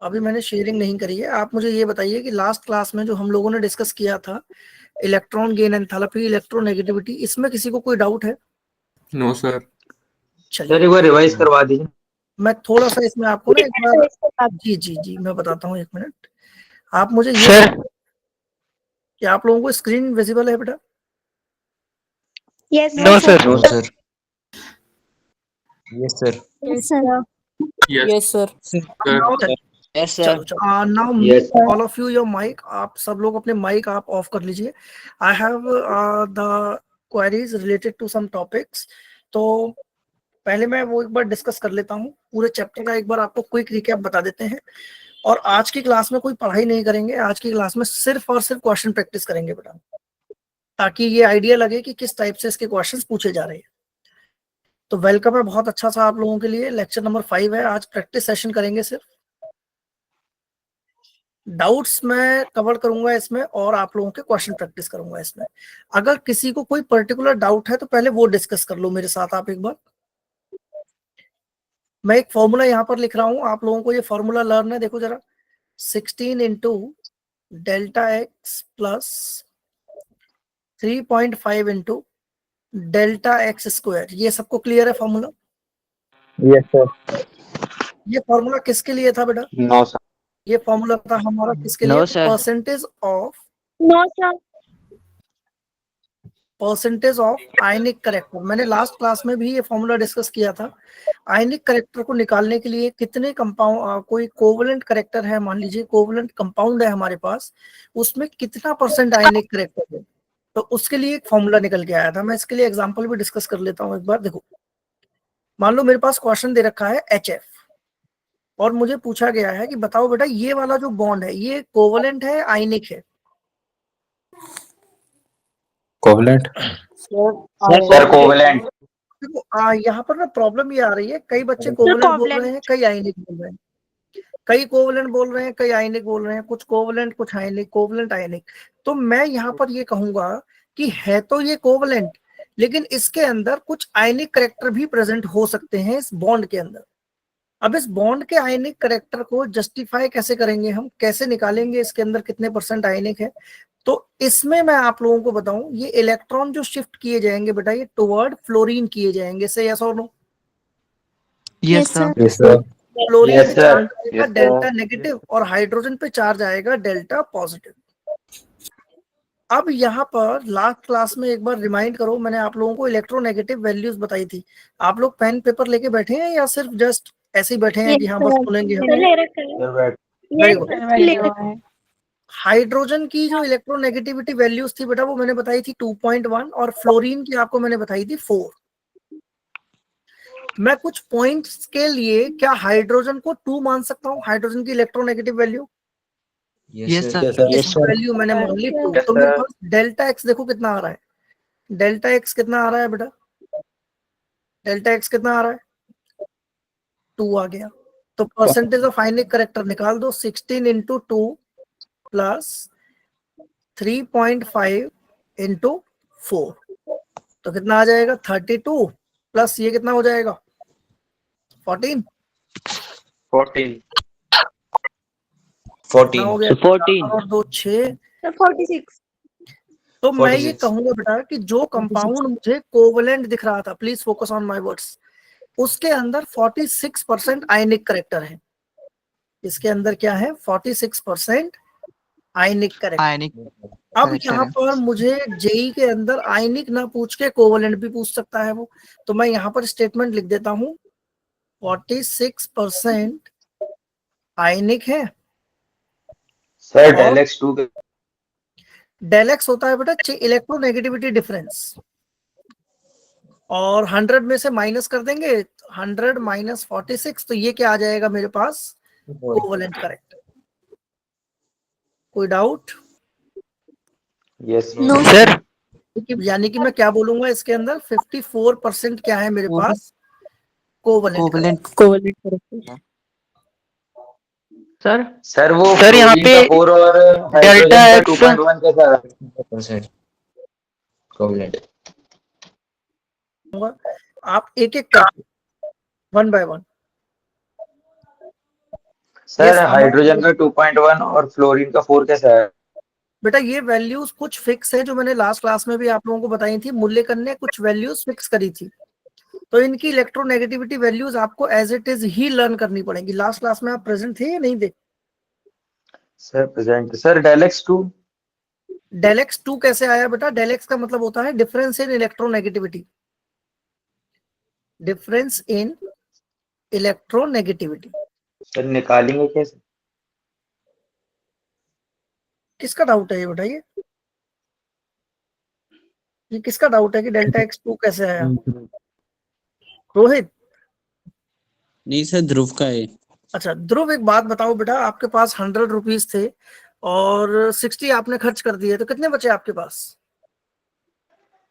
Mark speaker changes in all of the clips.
Speaker 1: अभी मैंने शेयरिंग नहीं करी है। आप मुझे ये बताइए कि लास्ट क्लास में जो हम लोगों ने डिस्कस किया था इलेक्ट्रॉन गेन एंथैल्पी, इलेक्ट्रोनेगेटिविटी, इसमें किसी को कोई डाउट है?
Speaker 2: No sir.
Speaker 1: चलिए
Speaker 3: सर एक बार रिवाइज करवा दीजिए।
Speaker 1: मैं थोड़ा सा इसमें आपको ना एक बार जी मैं बताता हूँ, 1 मिनट। आप मुझे ये
Speaker 4: सर
Speaker 1: कि आप लोगों को स्क्रीन विजिबल है बेटा?
Speaker 5: Yes,
Speaker 4: no
Speaker 5: sir.
Speaker 4: Sir.
Speaker 3: No sir. Yes sir.
Speaker 5: Yes, sir.
Speaker 2: Yes
Speaker 6: sir.
Speaker 2: Sir.
Speaker 4: Yes
Speaker 1: चलो now
Speaker 3: Yes, sir.
Speaker 1: All of you your mic, आप सब लोग अपने माइक आप ऑफ कर लीजिए। I have the queries related to some topics. तो पहले मैं वो एक बार डिस्कस कर लेता हूँ, पूरे चैप्टर का एक बार आपको क्विक रिकैप बता देते हैं। और आज की क्लास में कोई पढ़ाई नहीं करेंगे, आज की क्लास में सिर्फ और सिर्फ क्वेश्चन प्रैक्टिस करेंगे बेटा, ताकि ये आइडिया लगे कि किस टाइप से इसके क्वेश्चंस पूछे जा रहे हैं। तो वेलकम है बहुत अच्छा सा आप लोगों के लिए। लेक्चर नंबर 5 है, आज प्रैक्टिस सेशन करेंगे सिर्फ। डाउट्स मैं कवर करूंगा इसमें और आप लोगों के क्वेश्चन प्रैक्टिस करूंगा इसमें। अगर किसी को कोई पर्टिकुलर डाउट है तो पहले वो डिस्कस कर लो मेरे साथ आप एक बार। मैं एक फॉर्मूला यहाँ पर लिख रहा हूँ, आप लोगों को ये फॉर्मूला लर्न है। देखो जरा, 16 into delta x plus 3.5 into delta x square. ये सबको क्लियर है फॉर्मूला?
Speaker 3: Yes sir.
Speaker 1: ये फॉर्मूला किसके लिए था बेटा?
Speaker 3: No sir.
Speaker 1: ये फॉर्मूला था हमारा किसके लिए?
Speaker 4: No sir.
Speaker 1: Percentage of
Speaker 5: No, sir.
Speaker 1: Ionic character. मैंने लास्ट क्लास में भी ये फॉर्मूला डिस्कस किया था। आयनिक करेक्टर को निकालने के लिए कितने कंपाउंड, कोई कोवलेंट करेक्टर है, मान लीजिए कोवलेंट कंपाउंड है हमारे पास, उसमें कितना परसेंट आयनिक करेक्टर है, तो उसके लिए एक फॉर्मूला निकल के आया था। मैं इसके लिए एग्जांपल भी डिस्कस कर लेता हूँ एक बार। देखो, मान लो मेरे पास क्वेश्चन दे रखा है HF और मुझे पूछा गया है कि बताओ बेटा ये वाला जो बॉन्ड है ये कोवलेंट है आयनिक है?
Speaker 3: कोवलेंट।
Speaker 6: Sir,
Speaker 3: covalent.
Speaker 1: देखो यहाँ पर ना प्रॉब्लम ये आ रही है, कई बच्चे कोवलेंट बोल रहे हैं, कई आयनिक बोल रहे हैं, कई कोवलेंट बोल रहे हैं, कई आयनिक बोल रहे हैं, कुछ कोवलेंट कुछ आयनिक, कोवलेंट आयनिक। तो मैं यहाँ पर ये कहूंगा कि है तो ये कोवलेंट, लेकिन इसके अंदर कुछ आयनिक करेक्टर भी प्रेजेंट हो सकते हैं इस बॉन्ड के अंदर। अब इस बॉन्ड के आयनिक करेक्टर को जस्टिफाई कैसे करेंगे हम, कैसे निकालेंगे इसके अंदर कितने परसेंट आयनिक है? तो इसमें मैं आप लोगों को बताऊं, ये इलेक्ट्रॉन जो शिफ्ट किए जाएंगे बेटा ये टुवर्ड फ्लोरीन किए जाएंगे। से यस और no?
Speaker 4: Yes sir.
Speaker 3: Yes sir.
Speaker 1: Fluorine
Speaker 3: Yes,
Speaker 1: पे
Speaker 3: sir.
Speaker 1: चार्ज आएगा
Speaker 3: Yes, sir.
Speaker 1: डेल्टा नेगेटिव और हाइड्रोजन पे चार्ज आएगा डेल्टा पॉजिटिव। अब यहाँ पर लास्ट क्लास में एक बार रिमाइंड करो, मैंने आप लोगों को इलेक्ट्रोनेगेटिव वैल्यूज बताई थी। आप लोग पेन पेपर लेके बैठे हैं या सिर्फ जस्ट ऐसे ही बैठे हैं कि हाँ बस सुनेंगे हम? Very good. हाइड्रोजन की जो इलेक्ट्रोनेगेटिविटी वैल्यूज थी बेटा वो मैंने बताई थी 2.1 और फ्लोरीन की आपको मैंने बताई थी 4। मैं कुछ पॉइंट्स के लिए क्या हाइड्रोजन को 2 मान सकता हूँ, हाइड्रोजन की electronegative value?
Speaker 4: Yes sir.
Speaker 3: Yes, sir.
Speaker 1: Value मैंने मान ली 2।
Speaker 3: Yes,
Speaker 1: तो मेरे
Speaker 3: sir.
Speaker 1: पास डेल्टा एक्स देखो कितना आ रहा है, डेल्टा एक्स कितना आ रहा है बेटा? डेल्टा एक्स कितना आ रहा है? 2 आ गया। तो परसेंटेज ऑफ आयनिक करेक्टर निकाल दो, 16 इंटू 2 प्लस 3.5 इंटू 4, तो कितना आ जाएगा? 32 प्लस ये कितना हो जाएगा? 14।
Speaker 3: 14.
Speaker 1: कितना हो गया?
Speaker 4: 14
Speaker 1: और 2 6।
Speaker 5: 46.
Speaker 1: तो मैं ये
Speaker 3: 46.
Speaker 1: कहूंगा बेटा कि जो कंपाउंड मुझे कोवलेंट दिख रहा था, please focus on my words, उसके अंदर 46% आयनिक करेक्टर है। इसके अंदर क्या है? 46% आयनिक करेक्टर।
Speaker 4: आयनिक
Speaker 1: अब
Speaker 4: करेक्टर
Speaker 1: यहाँ
Speaker 4: है।
Speaker 1: पर मुझे जेई के अंदर आयनिक ना पूछ के कोवलेंट भी पूछ सकता है वो, तो मैं यहाँ पर स्टेटमेंट लिख देता हूँ 46% आयनिक है।
Speaker 3: सर डेलेक्स 2 के
Speaker 1: डेलेक्स होता है बेटा इलेक्ट्रोनेगेटिविटी डिफरेंस, और 100 में से माइनस कर देंगे, 100 माइनस 46, तो ये क्या आ जाएगा मेरे पास? Covalent correct. कोई डाउट?
Speaker 3: यस
Speaker 5: No,
Speaker 4: सर
Speaker 1: यानी कि मैं क्या बोलूंगा इसके अंदर 54% क्या है मेरे पास? कोवलेंट।
Speaker 4: Covalent sir.
Speaker 3: सर वो
Speaker 4: सर यहाँ
Speaker 3: फ्लोरीन
Speaker 4: पे
Speaker 3: का 4 और
Speaker 4: डेल्टा
Speaker 3: हाइड्रोजन का
Speaker 4: एक्स
Speaker 3: 2.1 कैसा परसेंट कोवलेंट?
Speaker 1: आप एक एक करके 1 बाय 1।
Speaker 3: सर
Speaker 1: Yes,
Speaker 3: हाइड्रोजन का 2.1 और फ्लोरीन का 4 कैसे आया?
Speaker 1: बेटा ये वैल्यूज कुछ फिक्स है जो मैंने लास्ट क्लास में भी आप लोगों को बताई थी। मुल्लेकन ने कुछ वैल्यूज फिक्स करी थी, तो इनकी इलेक्ट्रोनेगेटिविटी वैल्यूज आपको एज इट इज ही लर्न करनी पड़ेगी। लास्ट क्लास में आप प्रेजेंट थे या नहीं थे?
Speaker 3: Sir present. Sir del x 2।
Speaker 1: Del x 2 कैसे आया बेटा? डेल एक्स का मतलब होता है difference in electronegativity, difference in electronegativity.
Speaker 3: Sir निकालेंगे कैसे?
Speaker 1: किसका डाउट है ये बताइए? ये किसका डाउट है कि डेल्टा x2 कैसे आया? रोहित?
Speaker 7: नहीं सर, ध्रुव का है।
Speaker 1: अच्छा ध्रुव, एक बात बताओ बेटा, आपके पास 100 रुपीज थे और 60 आपने खर्च कर दिए, तो कितने बचे आपके पास?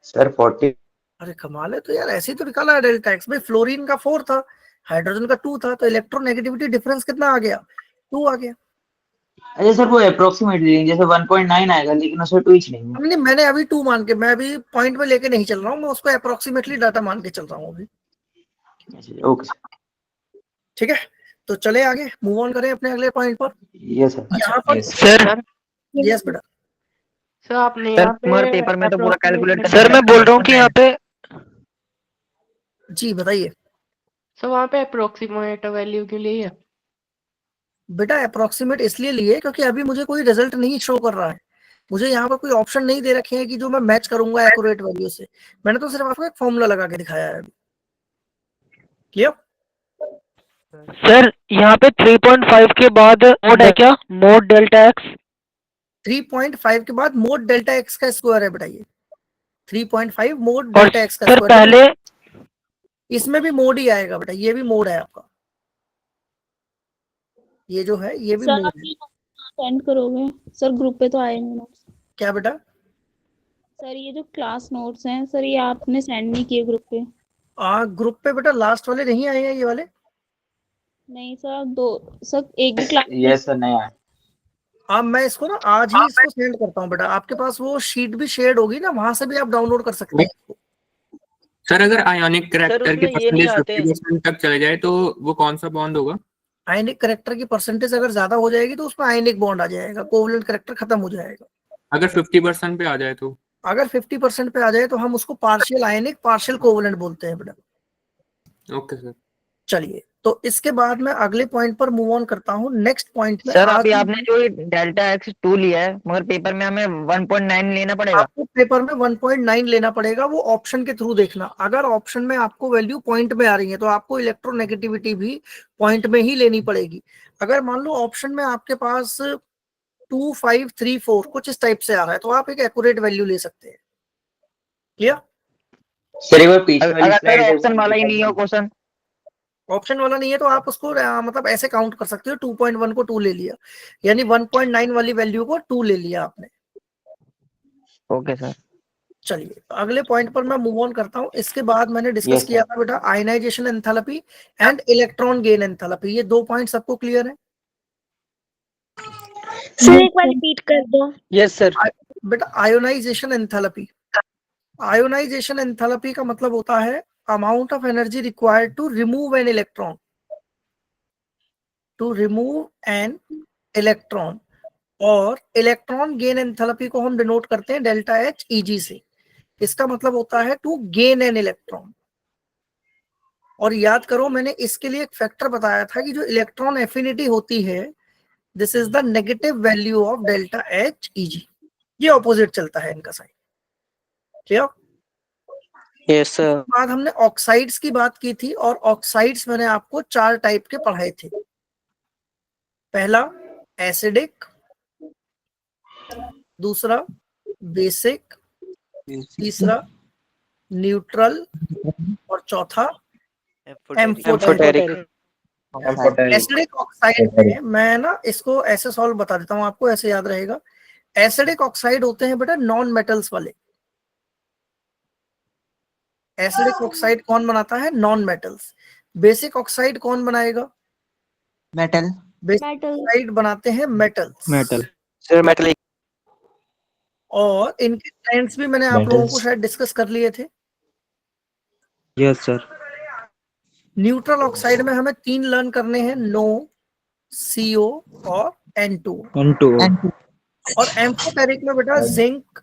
Speaker 3: सर 40।
Speaker 1: अरे कमाल है, तो यार ऐसे ही तो निकाला है डेल्टा एक्स। भाई फ्लोरीन का 4 था, हाइड्रोजन का 2 था, तो इलेक्ट्रोनेगेटिविटी डिफरेंस कितना आ गया? 2 आ गया।
Speaker 3: अच्छा सर वो अप्रोक्सीमेट रीडिंग जैसे 1.9 आएगा लेकिन उसमें 2 ही नहीं है।
Speaker 1: हमने मैंने अभी 2 मान के, मैं अभी पॉइंट में लेके नहीं चल रहा हूँ, मैं उसको अप्रोक्सीमेटली डाटा मान के चल रहा हूँ अभी।
Speaker 3: Okay sir.
Speaker 1: ठीक है, तो चले आगे, मूव ऑन करें अपने अगले पॉइंट पर।
Speaker 3: Yes sir.
Speaker 1: यहाँ पर
Speaker 4: सर
Speaker 1: यस बेटा।
Speaker 6: सर आपने
Speaker 4: सर
Speaker 6: यहाँ
Speaker 4: तुम्हारे पेपर में तो पूरा कैलकुलेट
Speaker 6: approximate-
Speaker 4: सर मैं बोल रहा हूँ कि यहाँ पे
Speaker 1: जी बताइए
Speaker 6: सर वहाँ पे अप्रोक्सीमेट वैल्यू के लिए है।
Speaker 1: बेटा। अप्रोक्सीमेट इसलिए लिए क्योंकि अभी मुझे कोई रिजल्ट नहीं शो कर रहा है, मुझे यहाँ पर कोई ऑप्शन नहीं दे रखे हैं कि जो मैं मैच करूंगा एक्यूरेट वैल्यू से। मैंने तो सिर्फ आपको एक फॉर्मूला लगा के दिखाया है अभी। क्लियर?
Speaker 4: सर यहाँ पे 3.5 के बाद मोड है क्या? मोड डेल्टा एक्स
Speaker 1: 3.5 के बाद मोड डेल्टा एक्स का स्क्वायर है बेटा ये। 3.5 मोड
Speaker 4: और
Speaker 1: डेल्टा एक्स का
Speaker 4: सर
Speaker 1: स्क्वायर।
Speaker 4: पहले
Speaker 1: इसमें भी मोड ही आएगा बेटा, ये भी मोड है आपका, ये जो है ये भी
Speaker 5: सर
Speaker 1: मोड
Speaker 5: आप
Speaker 1: है।
Speaker 5: ये सेंड करोगे? सर ग्रुप पे तो आएंगे नोट्स।
Speaker 1: क्या बेटा?
Speaker 5: सर ये जो क्लास नोट्स हैं सर, ये आपने सेंड नहीं किए ग्रुप पे?
Speaker 1: ग्रुप पे बेटा लास्ट वाले नहीं आए हैं, ये वाले।
Speaker 5: नहीं सर, दो सर एक भी क्लास
Speaker 3: यस सर नहीं आया।
Speaker 1: अब मैं इसको ना आज ही इसको सेंड करता हूँ बेटा। आपके पास वो शीट भी शेयर्ड होगी ना, वहां से भी आप डाउनलोड कर सकते हैं।
Speaker 2: सर अगर आयोनिक करेक्टर की
Speaker 4: उसमें ये नहीं
Speaker 2: परसेंटेज
Speaker 4: आते हैं।
Speaker 2: 50% तक चले जाए तो वो कौन सा बॉन्ड होगा?
Speaker 1: आयनिक करेक्टर की परसेंटेज अगर ज्यादा हो जाएगी तो उसमें आयनिक बॉन्ड आ जाएगा, कोवलेंट करेक्टर खत्म हो जाएगा।
Speaker 2: अगर 50% पे आ जाए तो?
Speaker 1: अगर 50% पे आ जाए तो हम उसको पार्शियल आयनिक पार्शियल कोवलेंट बोलते हैं बेटा।
Speaker 2: Okay sir.
Speaker 1: चलिए, तो इसके बाद मैं अगले पॉइंट पर मूव ऑन करता हूँ। नेक्स्ट पॉइंट में
Speaker 4: सर
Speaker 1: आज
Speaker 4: अभी आपने जो डेल्टा एक्स 2 लिया है मगर पेपर में हमें 1.9 लेना पड़ेगा।
Speaker 1: आपको पेपर में 1.9 लेना पड़ेगा, वो ऑप्शन के थ्रू देखना। अगर ऑप्शन में आपको वैल्यू पॉइंट में आ रही है तो आपको इलेक्ट्रोनेगेटिविटी भी पॉइंट में ही लेनी पड़ेगी। अगर मान लो ऑप्शन में आपके पास 2, 5, 3, 4 कुछ इस टाइप से आ रहा है तो आप एक एक्यूरेट वैल्यू ले सकते हैं। क्लियर?
Speaker 3: सर एक बार पीछे वाली
Speaker 4: अगर
Speaker 3: स्लाइड
Speaker 4: ऑप्शन वाला ही नहीं हो क्वेश्चन।
Speaker 1: ऑप्शन वाला नहीं है तो आप उसको मतलब ऐसे काउंट कर सकते हो। 2.1 को 2 ले लिया, यानी 1.9 वाली वैल्यू को 2 ले लिया आपने।
Speaker 4: Okay sir.
Speaker 1: चलिए अगले पॉइंट पर मैं मूव ऑन करता हूँ। इसके बाद मैंने डिस्कस
Speaker 3: Yes,
Speaker 1: किया था बेटा ionization enthalpy and electron gain enthalpy. ये 2 पॉइंट सबको क्लियर है?
Speaker 5: सर एक बार रिपीट कर दो।
Speaker 4: Yes sir.
Speaker 1: बेटा आयोनाइजेशन एंथैल्पी, आयोनाइजेशन एंथैल्पी का मतलब होता है amount of energy required to remove an electron, to remove an electron. और इलेक्ट्रॉन गेन एंथैल्पी को हम डिनोट करते हैं डेल्टा एच ईजी से। इसका मतलब होता है टू गेन एन इलेक्ट्रॉन। और याद करो मैंने इसके लिए एक फैक्टर बताया था कि जो इलेक्ट्रॉन एफिनिटी होती है, this is the negative value of delta H easy. ये ऑपोजिट चलता है इनका साइन। क्लियर?
Speaker 4: Yes sir.
Speaker 1: बाद हमने ऑक्साइड्स की बात की थी और ऑक्साइड्स मैंने आपको 4 टाइप के पढ़ाए थे। पहला एसिडिक, दूसरा बेसिक, तीसरा न्यूट्रल और चौथा एम्फोटेरिक। एसिडिक ऑक्साइड में मैं ना इसको ऐसे सॉल्व बता देता हूँ आपको, ऐसे याद रहेगा। एसिडिक ऑक्साइड होते हैं बेटा नॉन मेटल्स वाले। एसिडिक ऑक्साइड कौन बनाता है? Non metals. बेसिक ऑक्साइड कौन बनाएगा?
Speaker 4: मेटल।
Speaker 1: Basic
Speaker 5: metal.
Speaker 1: ऑक्साइड बनाते हैं मेटल्स।
Speaker 7: मेटल।
Speaker 4: Sir metal.
Speaker 1: और इनके ट्रेंड्स भी मैंने आप लोगों को शायद डिस्कस कर लिए थे।
Speaker 7: Yes sir.
Speaker 1: न्यूट्रल ऑक्साइड में हमें 3 लर्न करने हैं, नो, CO और N2।
Speaker 7: N2
Speaker 1: और एम्फोटेरिक में बेटा जिंक,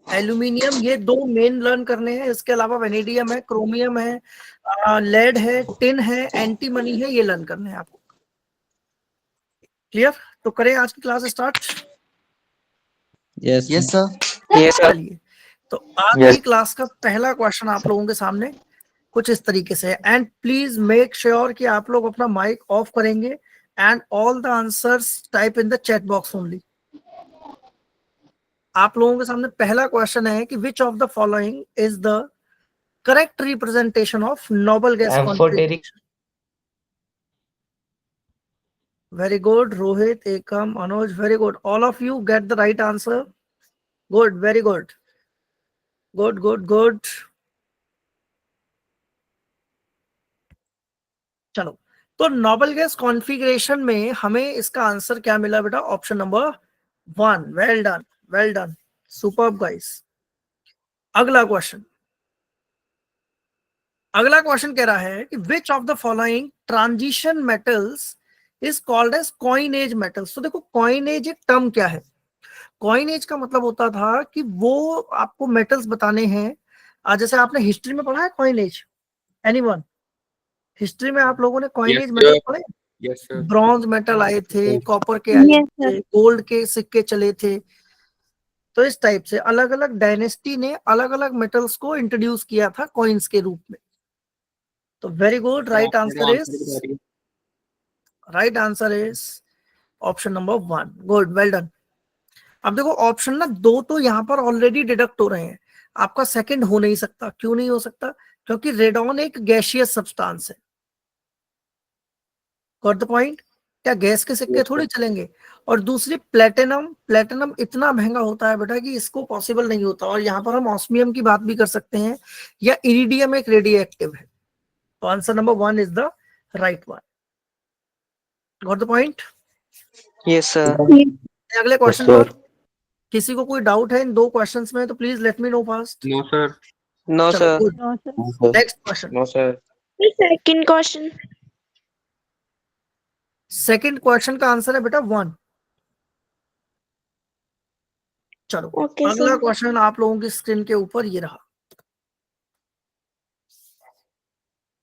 Speaker 1: एल्यूमिनियम, ये दो मेन लर्न करने हैं। इसके अलावा वेनेडियम है, क्रोमियम है, लेड है, टिन है, एंटीमनी है, ये लर्न करने हैं आपको। क्लियर? तो करें आज की क्लास स्टार्ट।
Speaker 7: yes
Speaker 3: sir.
Speaker 1: चलिए, तो आज की क्लास का पहला क्वेश्चन आप लोगों के सामने कुछ इस तरीके से है। एंड प्लीज मेक श्योर कि आप लोग अपना माइक ऑफ करेंगे and all the answers type in the chat box only. आप लोगों के सामने पहला क्वेश्चन है कि which of the following is the correct representation of noble gas configuration. Very good Rohit, Ekam, Anuj, very good, all of you get the right answer. Good, very good, good good good. चलो, तो noble gas configuration में हमें इसका answer क्या मिला बेटा? Option number 1। Well done, well done, superb guys. अगला question कह रहा है कि which of the following transition metals is called as coinage metals. तो देखो, कॉइनेज एक टर्म क्या है? कॉइनेज का मतलब होता था कि वो आपको मेटल्स बताने हैं। जैसे आपने हिस्ट्री में पढ़ा है कॉइनेज? एनीवन? हिस्ट्री में आप लोगों ने कॉइनेज मेटल पढ़े?
Speaker 2: Yes sir.
Speaker 1: ब्रॉन्ज मेटल आए थे, कॉपर के आए थे, गोल्ड के सिक्के चले थे। तो इस टाइप से अलग अलग डायनेस्टी ने अलग अलग मेटल्स को इंट्रोड्यूस किया था कॉइन्स के रूप में। तो very good, right answer is option number 1। Good, well done. अब देखो, ऑप्शन ना 2 तो यहाँ पर ऑलरेडी डिडक्ट हो रहे हैं। आपका सेकंड हो नहीं सकता। क्यों नहीं हो सकता? क्योंकि रेडॉन एक गैसियस सब्सटेंस है। Got the point? क्या गैस के सिक्के थोड़ी चलेंगे? और दूसरी प्लेटिनम इतना महंगा होता है बेटा कि इसको पॉसिबल नहीं होता। और यहाँ पर हम ऑस्मियम की बात भी कर सकते हैं, या इरिडियम एक रेडियो एक्टिव है। तो answer number 1 is the right one. Got the point?
Speaker 4: Yes sir.
Speaker 1: अगले क्वेश्चन पर किसी को कोई डाउट है इन 2 क्वेश्चंस में तो please let me know fast.
Speaker 2: No sir.
Speaker 4: No sir.
Speaker 1: Next question.
Speaker 6: No sir.
Speaker 5: Second question.
Speaker 1: Second question का answer है बेटा 1। चलो, अगला क्वेश्चन आप लोगों की स्क्रीन के ऊपर ये रहा।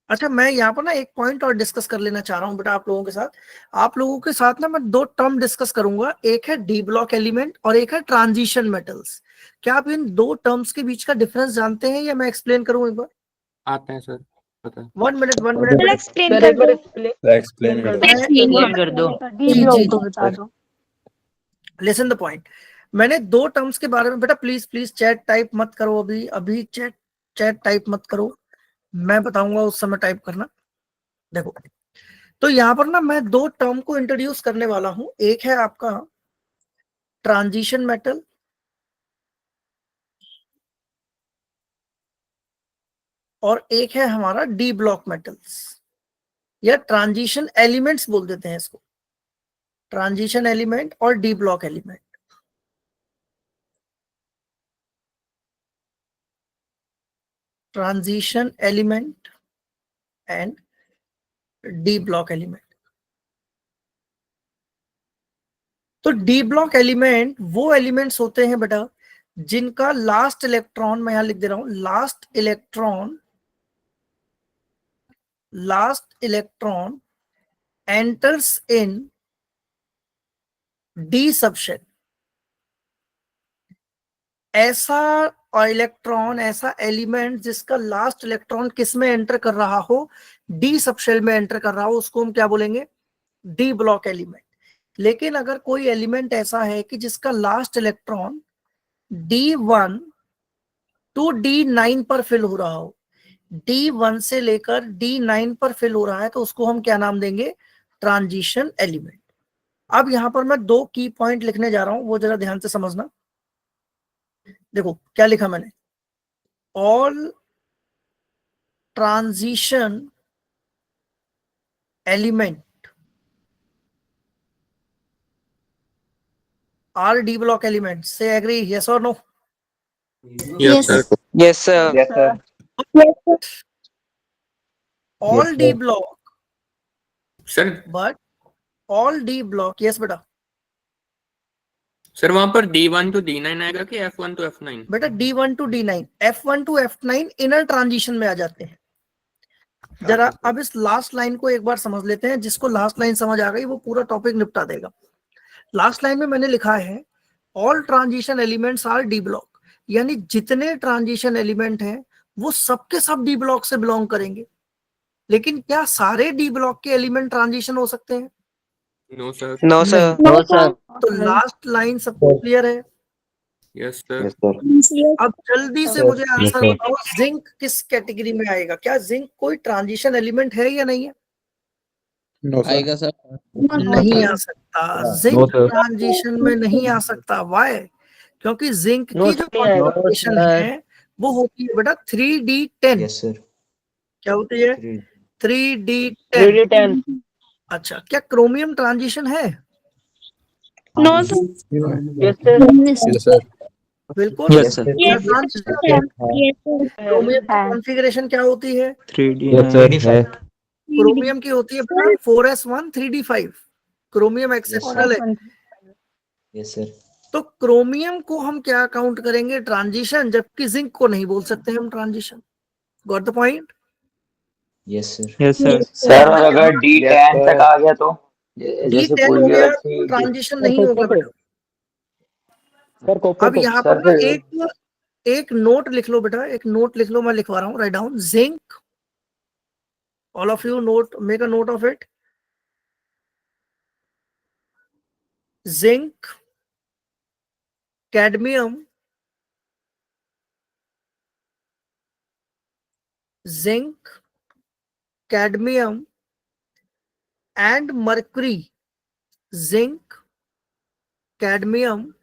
Speaker 1: अच्छा, मैं यहाँ पर ना एक पॉइंट और डिस्कस कर लेना चाह रहा हूँ बेटा आप लोगों के साथ। आप लोगों के साथ ना मैं 2 टर्म डिस्कस करूंगा। एक है डी ब्लॉक एलिमेंट और एक है ट्रांजिशन मेटल्स। क्या आप इन 2 टर्म्स के बीच का डिफरेंस जानते हैं, या मैं एक्सप्लेन करूं एक बार?
Speaker 2: आता है सर, पता है।
Speaker 1: 1 मिनट
Speaker 5: एक्सप्लेन कर दो।
Speaker 3: एक्सप्लेन कर दो।
Speaker 1: जी, लिसन द पॉइंट। मैंने 2 टर्म्स के बारे में बेटा, प्लीज चैट टाइप मत करो। अभी चैट टाइप मत करो, मैं बताऊंगा उस समय टाइप करना। देखो, तो यहां पर ना मैं 2 टर्म को इंट्रोड्यूस करने वाला हूं। एक है आपका ट्रांजिशन मेटल, और एक है हमारा डी ब्लॉक मेटल्स, या ट्रांजिशन एलिमेंट्स बोल देते हैं इसको। ट्रांजिशन एलिमेंट और D block element. Transition element and D block element. तो डी ब्लॉक एलिमेंट वो एलिमेंट्स होते हैं बेटा जिनका लास्ट इलेक्ट्रॉन, मैं यहां लिख दे रहा हूं, last electron enters in D subshell. ऐसा इलेक्ट्रॉन, ऐसा एलिमेंट जिसका लास्ट इलेक्ट्रॉन किस में एंटर कर रहा हो? डी सबशेल में एंटर कर रहा हो, उसको हम क्या बोलेंगे? D block element. लेकिन अगर कोई एलिमेंट ऐसा है कि जिसका last electron D1 to D9 पर फिल हो रहा हो, D1 से लेकर D9 पर फिल हो रहा है, तो उसको हम क्या नाम देंगे? Transition element. अब यहां पर मैं 2 की पॉइंट लिखने जा रहा हूं, वो जरा ध्यान से समझना। देखो क्या लिखा मैंने, all transition element are D block element. से एग्री, यस और no?
Speaker 2: Yes sir.
Speaker 4: Yes sir.
Speaker 1: All D block,
Speaker 2: sir
Speaker 1: but all D block, yes बेटा,
Speaker 2: सर वहां पर D1 to D9 आएगा कि F1 to F9?
Speaker 1: बेटा D1 to D9, F1 to F9 inner transition में आ जाते हैं। जरा अब इस लास्ट लाइन को एक बार समझ लेते हैं, जिसको लास्ट लाइन समझ आ गई वो पूरा टॉपिक निपटा देगा। लास्ट लाइन में मैंने लिखा है all transition elements are D block, यानी जितने ट्रांजिशन एलिमेंट हैं वो सबके सब डी ब्लॉक से बिलोंग करेंगे। लेकिन क्या सारे डी ब्लॉक के एलिमेंट ट्रांजिशन हो सकते हैं?
Speaker 2: No sir.
Speaker 4: No sir.
Speaker 3: No sir.
Speaker 1: तो लास्ट लाइन सबको क्लियर है?
Speaker 2: Yes sir.
Speaker 1: अब जल्दी से मुझे आंसर बताओ, जिंक किस कैटेगरी में आएगा? क्या जिंक कोई ट्रांजिशन एलिमेंट है या नहीं है?
Speaker 7: आएगा सर।
Speaker 1: नहीं आ सकता, जिंक ट्रांजिशन में नहीं आ सकता। वाई? क्योंकि जिंक की जो कॉन्फ़िगरेशन है वो होती है बेटा 3D10।
Speaker 3: Yes sir.
Speaker 1: क्या होती है? 3D10।
Speaker 4: 3D10।
Speaker 1: अच्छा, क्या क्रोमियम ट्रांजिशन है?
Speaker 5: No sir.
Speaker 4: Yes sir.
Speaker 7: Yes sir.
Speaker 1: बिल्कुल।
Speaker 3: Yes sir.
Speaker 1: क्रोमियम की कॉन्फ़िगरेशन क्या होती है?
Speaker 3: 3D है।
Speaker 1: क्रोमियम की होती है 4s1 3D5। क्रोमियम एक्सेप्शनल है।
Speaker 3: Yes sir.
Speaker 1: तो क्रोमियम को हम क्या काउंट करेंगे? ट्रांजिशन, जबकि जिंक को नहीं बोल सकते हम transition. Got the point?
Speaker 3: Yes sir.
Speaker 4: Yes sir.
Speaker 3: Sir अगर D10 तक आ गया तो जैसे
Speaker 1: D10
Speaker 3: कोई
Speaker 1: हो
Speaker 3: भी
Speaker 1: गया
Speaker 3: अगर
Speaker 1: तो ट्रांजिशन नहीं होगा बेटा। अब यहाँ
Speaker 3: सर
Speaker 1: पर ना
Speaker 3: फिर
Speaker 1: एक नोट लिख लो बेटा, एक नोट लिख लो, मैं लिखवा रहा हूँ, write down. Zinc, all of you note, make a note of it. Zinc, cadmium, zinc, cadmium and mercury, zinc, cadmium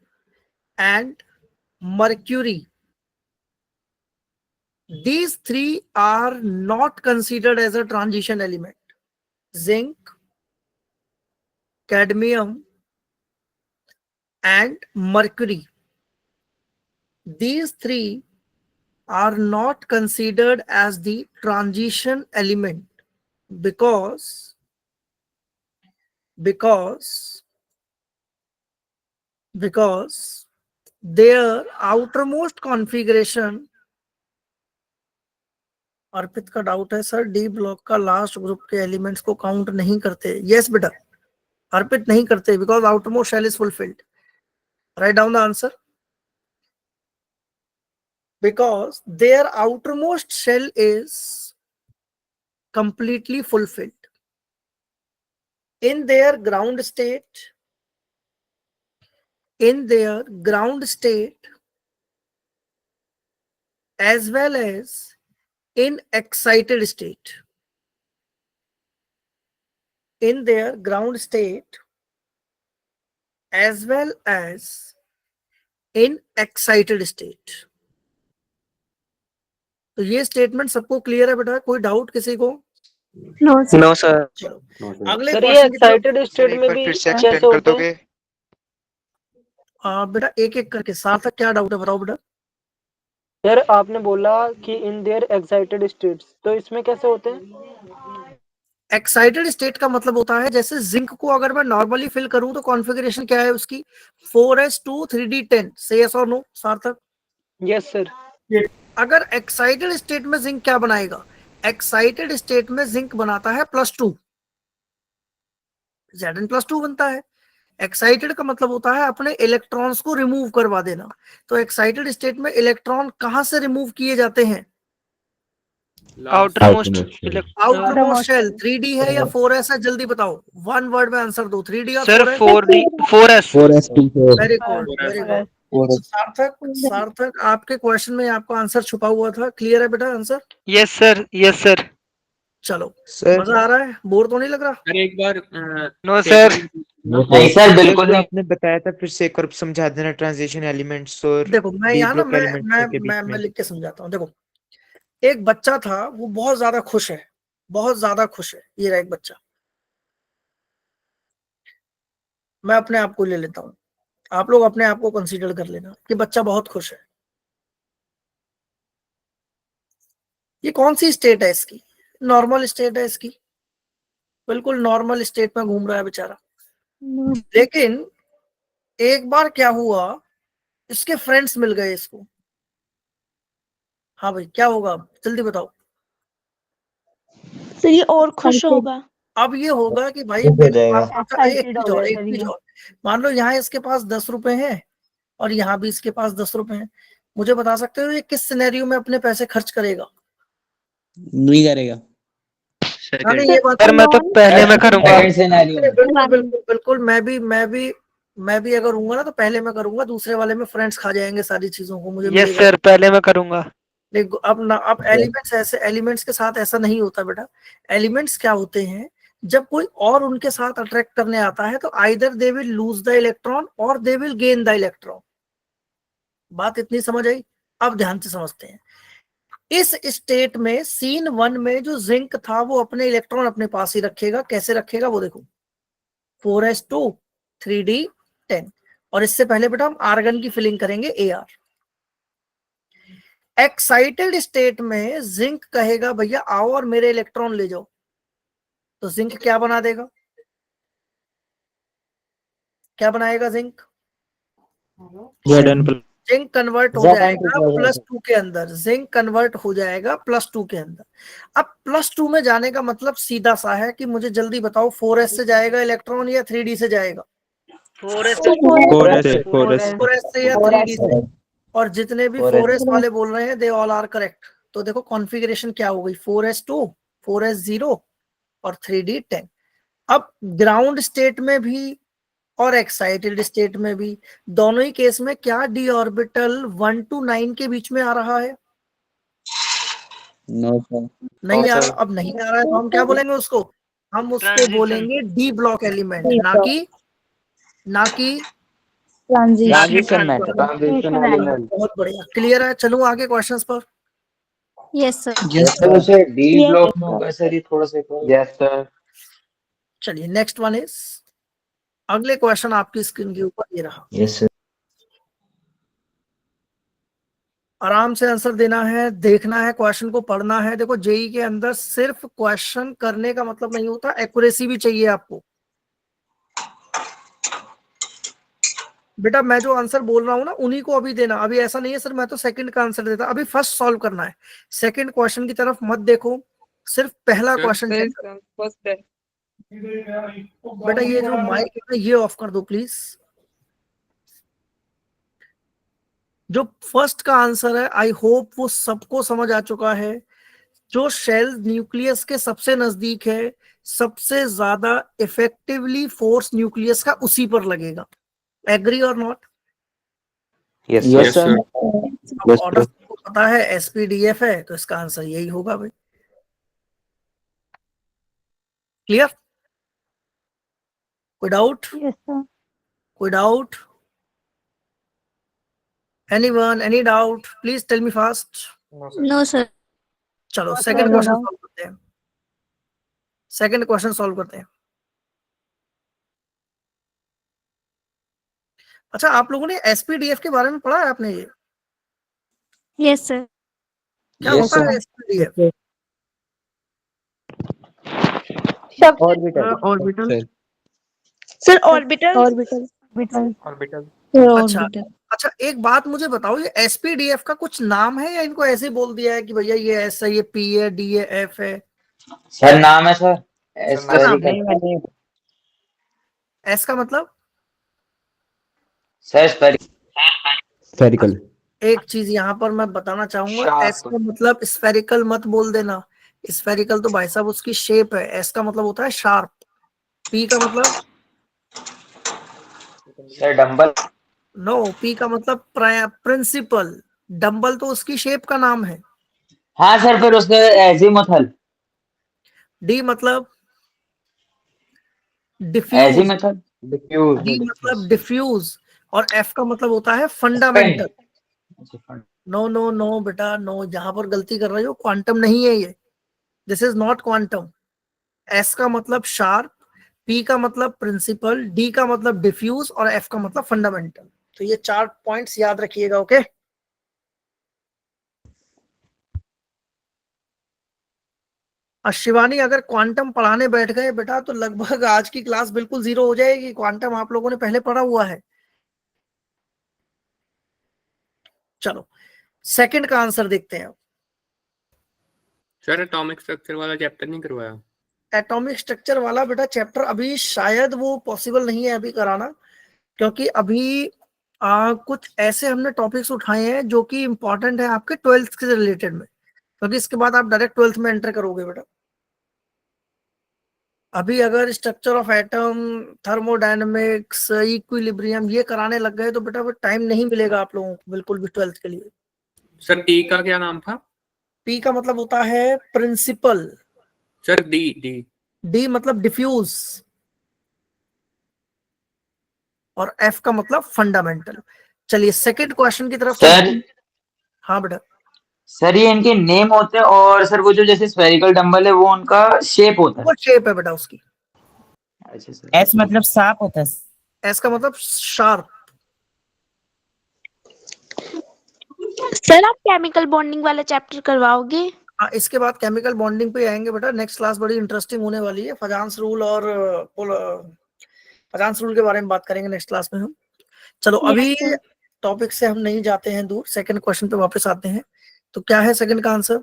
Speaker 1: and mercury, these three are not considered as a transition element. Zinc, cadmium and mercury, these three are not considered as the transition element because their outermost configuration। Arpit का doubt है sir D block का last group के elements को count नहीं करते। Yes बेटा, अर्पित नहीं करते because outermost shell is fulfilled. Right down the answer. Because their outermost shell is completely fulfilled. In their ground state, as well as in excited state. In their ground state as well as in excited state. तो ये statement सबको clear है बेटा? कोई doubt किसी को?
Speaker 4: No sir.
Speaker 1: चलो अगले
Speaker 4: सर ये
Speaker 1: क्वेश्चन की तरफ।
Speaker 4: एक्साइटेड स्टेट में भी कैसे होते हैं?
Speaker 1: बेटा एक एक करके। सार्थक क्या डाउट है बताओ बेटा?
Speaker 4: सर आपने बोला कि इन देयर एक्साइटेड स्टेट्स, तो इसमें कैसे होते हैं?
Speaker 1: एक्साइटेड स्टेट का मतलब होता है जैसे जिंक को अगर मैं नॉर्मली फिल करूं तो कॉन्फ़िगरेशन क्या है उसकी? 4s2 3D10। से यस और नो सार्थक?
Speaker 4: Yes sir.
Speaker 1: अगर एक्साइटेड स्टेट में जिंक क्या बनाएगा? एक्साइटेड स्टेट में जिंक बनाता है +2, Zn+2 बनता है। एक्साइटेड का मतलब होता है अपने इलेक्ट्रॉन्स को रिमूव करवा देना। तो एक्साइटेड स्टेट में इलेक्ट्रॉन कहां से रिमूव किए जाते हैं? Outermost shell. 3D है या 4s है? जल्दी बताओ, वन वर्ड में आंसर दो। 3D या
Speaker 4: sir
Speaker 1: 4s?
Speaker 4: 4s।
Speaker 1: Very good, very good. सार्थक आपके क्वेश्चन में आपका आंसर छुपा हुआ था। क्लियर है बेटा answer?
Speaker 4: Yes sir. Yes sir.
Speaker 1: चलो मजा आ रहा है? बोर तो नहीं लग रहा?
Speaker 2: सर एक बार
Speaker 4: नो सर।
Speaker 3: नहीं सर बिल्कुल नहीं।
Speaker 8: आपने बताया था, फिर से एक और समझा देना ट्रांजिशन एलिमेंट्स और
Speaker 1: देखो मैं
Speaker 8: डी
Speaker 1: यहाँ ना
Speaker 8: ब्लॉक एलिमेंट्स के बीच
Speaker 1: मैं
Speaker 8: में।
Speaker 1: लिख के समझाता हूँ। देखो एक बच्चा था, वो बहुत ज्यादा खुश है, बहुत ज्यादा खुश है। ये रहा एक बच्चा, मैं अपने आप को ले लेता हूँ, आप लोग अपने आप को कंसीडर कर लेना कि बच्चा बहुत खुश है। ये कौन सी स्टेट है इसकी? नॉर्मल स्टेट है इसकी, बिल्कुल नॉर्मल स्टेट में घूम रहा है बेचारा। लेकिन एक बार क्या हुआ, इसके फ्रेंड्स मिल गए इसको। हाँ भाई क्या होगा अब जल्दी बताओ।
Speaker 5: सर ये और खुश होगा।
Speaker 1: अब ये होगा कि भाई
Speaker 3: खुश हो
Speaker 1: मेरे
Speaker 3: जाएगा।
Speaker 1: पास, अच्छा एक चीज और, एक चीज और, मान लो यहाँ इसके पास 10 रुपए हैं और यहाँ भी इसके पास 10 रुपए हैं, मुझे बता सकते हो ये किस सिनेरियो में अपने पैसे खर्च करेगा?
Speaker 7: नहीं करेगा।
Speaker 1: हाँ नहीं ये बात
Speaker 4: सर मैं तो पहले में करूंगा।
Speaker 3: सेकंड सिनेरियो में।
Speaker 1: बिल्कुल बिल्कुल बिल्कुल, मैं भी अगर हूंगा ना तो पहले मैं करूंगा, दूसरे वाले में फ्रेंड्स खा जाएंगे सारी चीजों को, मुझे
Speaker 4: यस
Speaker 1: मिलेगा।
Speaker 4: सर, पहले मैं करूंगा।
Speaker 1: देखो अब एलिमेंट्स ऐसे, एलिमेंट्स के साथ ऐसा नहीं होता बेटा। एलिमेंट्स क्या होते हैं, जब कोई और उनके साथ अट्रैक्ट करने आता है तो either they will lose the electron और they will gain the electron. बात इतनी समझ आई? अब ध्यान से समझते हैं। इस स्टेट में सीन 1 में जो जिंक था वो अपने इलेक्ट्रॉन अपने पास ही रखेगा। कैसे रखेगा वो देखो, 4s2 3d10। और इससे पहले बेटा हम आर्गन की फिलिंग करेंगे Ar। एक्साइटेड स्टेट में जिंक कहेगा भैया आओ और मेरे इलेक्ट्रॉन ले जाओ, तो जिंक क्या बना देगा, क्या बनाएगा जिंक? जिंक कन्वर्ट हो जाएगा +2 के अंदर, जिंक कन्वर्ट हो जाएगा +2 के अंदर। अब +2 में जाने का मतलब सीधा सा है कि मुझे जल्दी बताओ 4s से जाएगा इलेक्ट्रॉन या 3d से जाएगा? 4s से या 3d से। और जितने भी 4s वाले बोल रहे हैं दे ऑल आर करेक्ट। तो देखो कॉन्फ़िगरेशन क्या हो गई, 4s2 4s0 और 3d10। अब ग्राउंड स्टेट में भी और एक्साइटेड स्टेट में भी, दोनों ही केस में क्या d ऑर्बिटल 1 to 9 के बीच में आ रहा है?
Speaker 7: No sir.
Speaker 1: नहीं आ रहा। अब नहीं आ रहा है तो हम क्या बोलेंगे उसको? हम उसको बोलेंगे डी ब्लॉक एलिमेंट, ना कि
Speaker 3: ट्रांजिशन मेथड।
Speaker 1: बहुत बढ़िया, क्लियर है। चलो आगे क्वेश्चंस पर।
Speaker 5: Yes sir.
Speaker 3: सर उसे डी ब्लॉक में होगा सर, ये थोड़ा सा। Yes sir.
Speaker 1: चलिए नेक्स्ट वन इज, अगले क्वेश्चन आपकी स्क्रीन के ऊपर ये रहा।
Speaker 3: Yes sir.
Speaker 1: आराम से आंसर देना है, देखना है, क्वेश्चन को पढ़ना है। देखो जेई के अंदर सिर्फ क्वेश्चन करने का मतलब नहीं होता, एक्यूरेसी भी चाहिए आपको। बेटा मैं जो आंसर बोल रहा हूँ ना उन्हीं को अभी देना। अभी ऐसा नहीं है सर मैं तो सेकंड का आंसर देता, अभी फर्स्ट सॉल्व करना है। सेकंड क्वेश्चन की तरफ मत देखो, सिर्फ पहला क्वेश्चन चेक करो। बेटा ये जो माइक है ना ये ऑफ कर दो प्लीज। जो फर्स्ट का आंसर है आई होप वो सबको समझ आ चुका है। जो शेल न्यूक्लियस के सबसे नजदीक है, सबसे ज्यादा इफेक्टिवली फोर्स न्यूक्लियस का उसी पर लगेगा। एग्री और not?
Speaker 3: Yes
Speaker 2: Yes,
Speaker 3: sir.
Speaker 2: sir.
Speaker 1: Order को पता है एसपीडीएफ है तो इसका आंसर यही होगा भाई। क्लियर? कोई डाउट? कोई doubt? Anyone any doubt? Please tell me fast.
Speaker 5: No sir.
Speaker 1: चलो सेकंड क्वेश्चन सॉल्व करते हैं। सेकंड क्वेश्चन सॉल्व करते हैं। अच्छा आप लोगों ने एसपीडीएफ के बारे में पढ़ा है आपने? ये
Speaker 5: यस सर।
Speaker 1: क्या होता है एसपीडीएफ?
Speaker 6: ऑर्बिटल।
Speaker 5: Sir orbital.
Speaker 1: अच्छा अच्छा एक बात मुझे बताओ, ये एसपीडीएफ का कुछ नाम है या इनको ऐसे बोल दिया है कि भैया ये एस है, ये पी है, डी है, एफ है?
Speaker 3: सर नाम है सर।
Speaker 1: क्या नाम है? एस का मतलब?
Speaker 3: Sir
Speaker 7: spherical.
Speaker 1: एक चीज यहाँ पर मैं बताना चाहूंगा, एस का मतलब स्फेरिकल मत बोल देना। स्फेरिकल तो भाई साहब उसकी शेप है, एस का मतलब होता है शार्प। पी का मतलब?
Speaker 3: Sir dumbbell.
Speaker 1: नो, पी का मतलब प्रिंसिपल। डंबल तो उसकी शेप का नाम है।
Speaker 3: हाँ सर फिर उसके एजीमुथल।
Speaker 1: डी मतलब डिफ्यूज।
Speaker 3: एजीमुथल।
Speaker 1: डी मतलब डिफ्यूज। और एफ का मतलब होता है फंडामेंटल। नो नो नो बेटा नो, जहां पर गलती कर रहे हो, क्वांटम नहीं है ये, this is not quantum. S का मतलब शार्प, पी का मतलब प्रिंसिपल, डी का मतलब डिफ्यूज और एफ का मतलब फंडामेंटल। तो ये 4 पॉइंट्स याद रखिएगा। ओके शिवानी अगर क्वांटम पढ़ाने बैठ गए बेटा तो लगभग आज की क्लास बिल्कुल 0 हो जाएगी। क्वांटम आप लोगों ने पहले पढ़ा हुआ है। चलो सेकंड का आंसर देखते हैं।
Speaker 2: सर एटॉमिक स्ट्रक्चर वाला चैप्टर नहीं करवाया?
Speaker 1: एटॉमिक स्ट्रक्चर वाला बेटा चैप्टर अभी शायद वो पॉसिबल नहीं है अभी कराना, क्योंकि अभी कुछ ऐसे हमने टॉपिक्स उठाए हैं जो कि इंपॉर्टेंट है आपके 12th के रिलेटेड में, क्योंकि इसके बाद आप डायरेक्ट 12th में एंटर करोगे बेटा। अभी अगर structure of atom, thermodynamics, equilibrium ये कराने लग गए तो बेटा वो टाइम नहीं मिलेगा आप लोगों को बिल्कुल भी 12th के लिए।
Speaker 2: सर टी का क्या नाम था?
Speaker 1: पी का मतलब होता है प्रिंसिपल।
Speaker 2: सर डी
Speaker 1: डी मतलब डिफ्यूज, और एफ का मतलब फंडामेंटल। चलिए सेकंड क्वेश्चन की तरफ।
Speaker 3: सर
Speaker 1: हाँ बेटा।
Speaker 3: सर ये इनके नेम होते हैं, और सर वो जो जैसे स्फेरिकल डंबल है वो उनका शेप होता है।
Speaker 1: वो शेप है बेटा उसकी।
Speaker 3: अच्छा सर।
Speaker 9: एस मतलब सांप होता है।
Speaker 1: एस का मतलब शार्प।
Speaker 10: सर आप केमिकल बॉन्डिंग वाला चैप्टर करवाओगे?
Speaker 1: हाँ, इसके बाद केमिकल बॉन्डिंग पे आएंगे बेटा। नेक्स्ट क्लास बड़ी इंटरेस्टिंग होने वाली है। फजांस रूल और फजांस रूल के बारे में बात करेंगे नेक्स्ट क्लास में हम। चलो अभी टॉपिक से हम नहीं जाते हैं दूर, सेकंड क्वेश्चन पे वापस आते हैं। तो क्या है सेकंड का answer?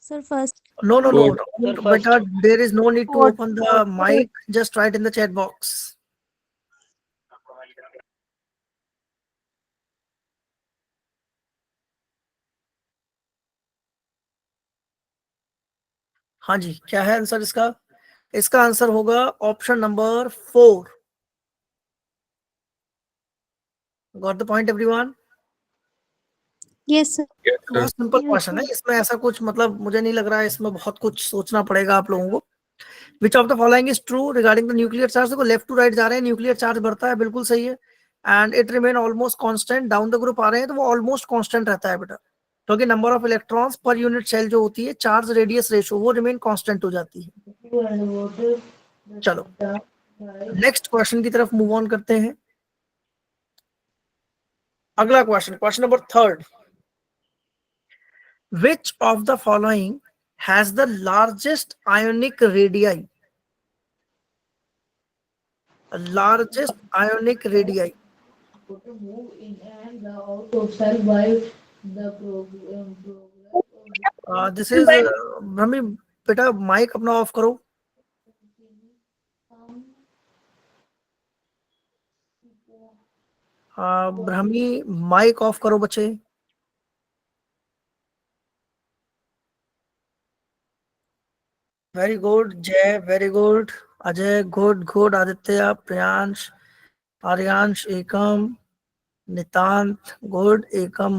Speaker 5: Sir first.
Speaker 1: No no
Speaker 2: Fourth.
Speaker 1: No बेटा, there is no need to open the mic, just write in the chat box. हाँ जी, क्या है आंसर इसका? इसका आंसर होगा option number 4। Got the point everyone?
Speaker 5: Yes sir.
Speaker 1: बहुत simple question है, इसमें ऐसा कुछ मतलब मुझे नहीं लग रहा है इसमें बहुत कुछ सोचना पड़ेगा आप लोगों को। विच of the following is true regarding the nuclear charge? देखो लेफ्ट टू राइट जा रहे हैं, न्यूक्लियर चार्ज बढ़ता है, बिल्कुल सही है। And it remain almost constant. Down the group आ रहे हैं तो वो ऑलमोस्ट कांस्टेंट रहता है बेटा, क्योंकि नंबर ऑफ इलेक्ट्रॉन्स पर यूनिट सेल जो होती है, चार्ज रेडियस रेशो, वो रिमेन कांस्टेंट हो जाती है। चलो नेक्स्ट क्वेश्चन की तरफ मूव ऑन करते हैं। अगला question, question number 3। Which of the following has the largest ionic radii? Largest ionic radii. This is Brahmi, बेटा माइक अपना ऑफ करो। ब्रह्मी माइक ऑफ करो बच्चे। Very good Jay, very good Ajay, good good Aditya, Priyansh, Aryansh, Ekam, Nitant, good, Ekam,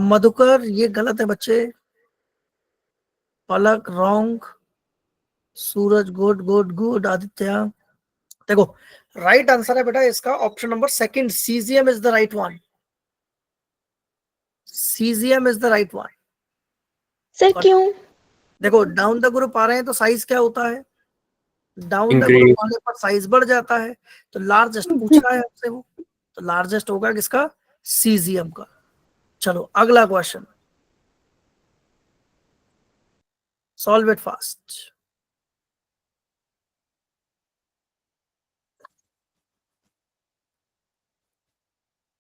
Speaker 1: Madhukar ये गलत है बच्चे। Palak wrong, Suraj good good good, Aditya. देखो राइट आंसर है बेटा इसका option number 2, caesium is the right one. Caesium is the right one.
Speaker 10: Sir क्यों?
Speaker 1: देखो डाउन द ग्रुप आ रहे हैं तो साइज क्या होता है? डाउन द ग्रुप आने पर साइज बढ़ जाता है। तो लार्जेस्ट पूछा है आपसे वो, तो लार्जेस्ट होगा किसका? सीजियम का। चलो अगला क्वेश्चन, सॉल्व इट फास्ट।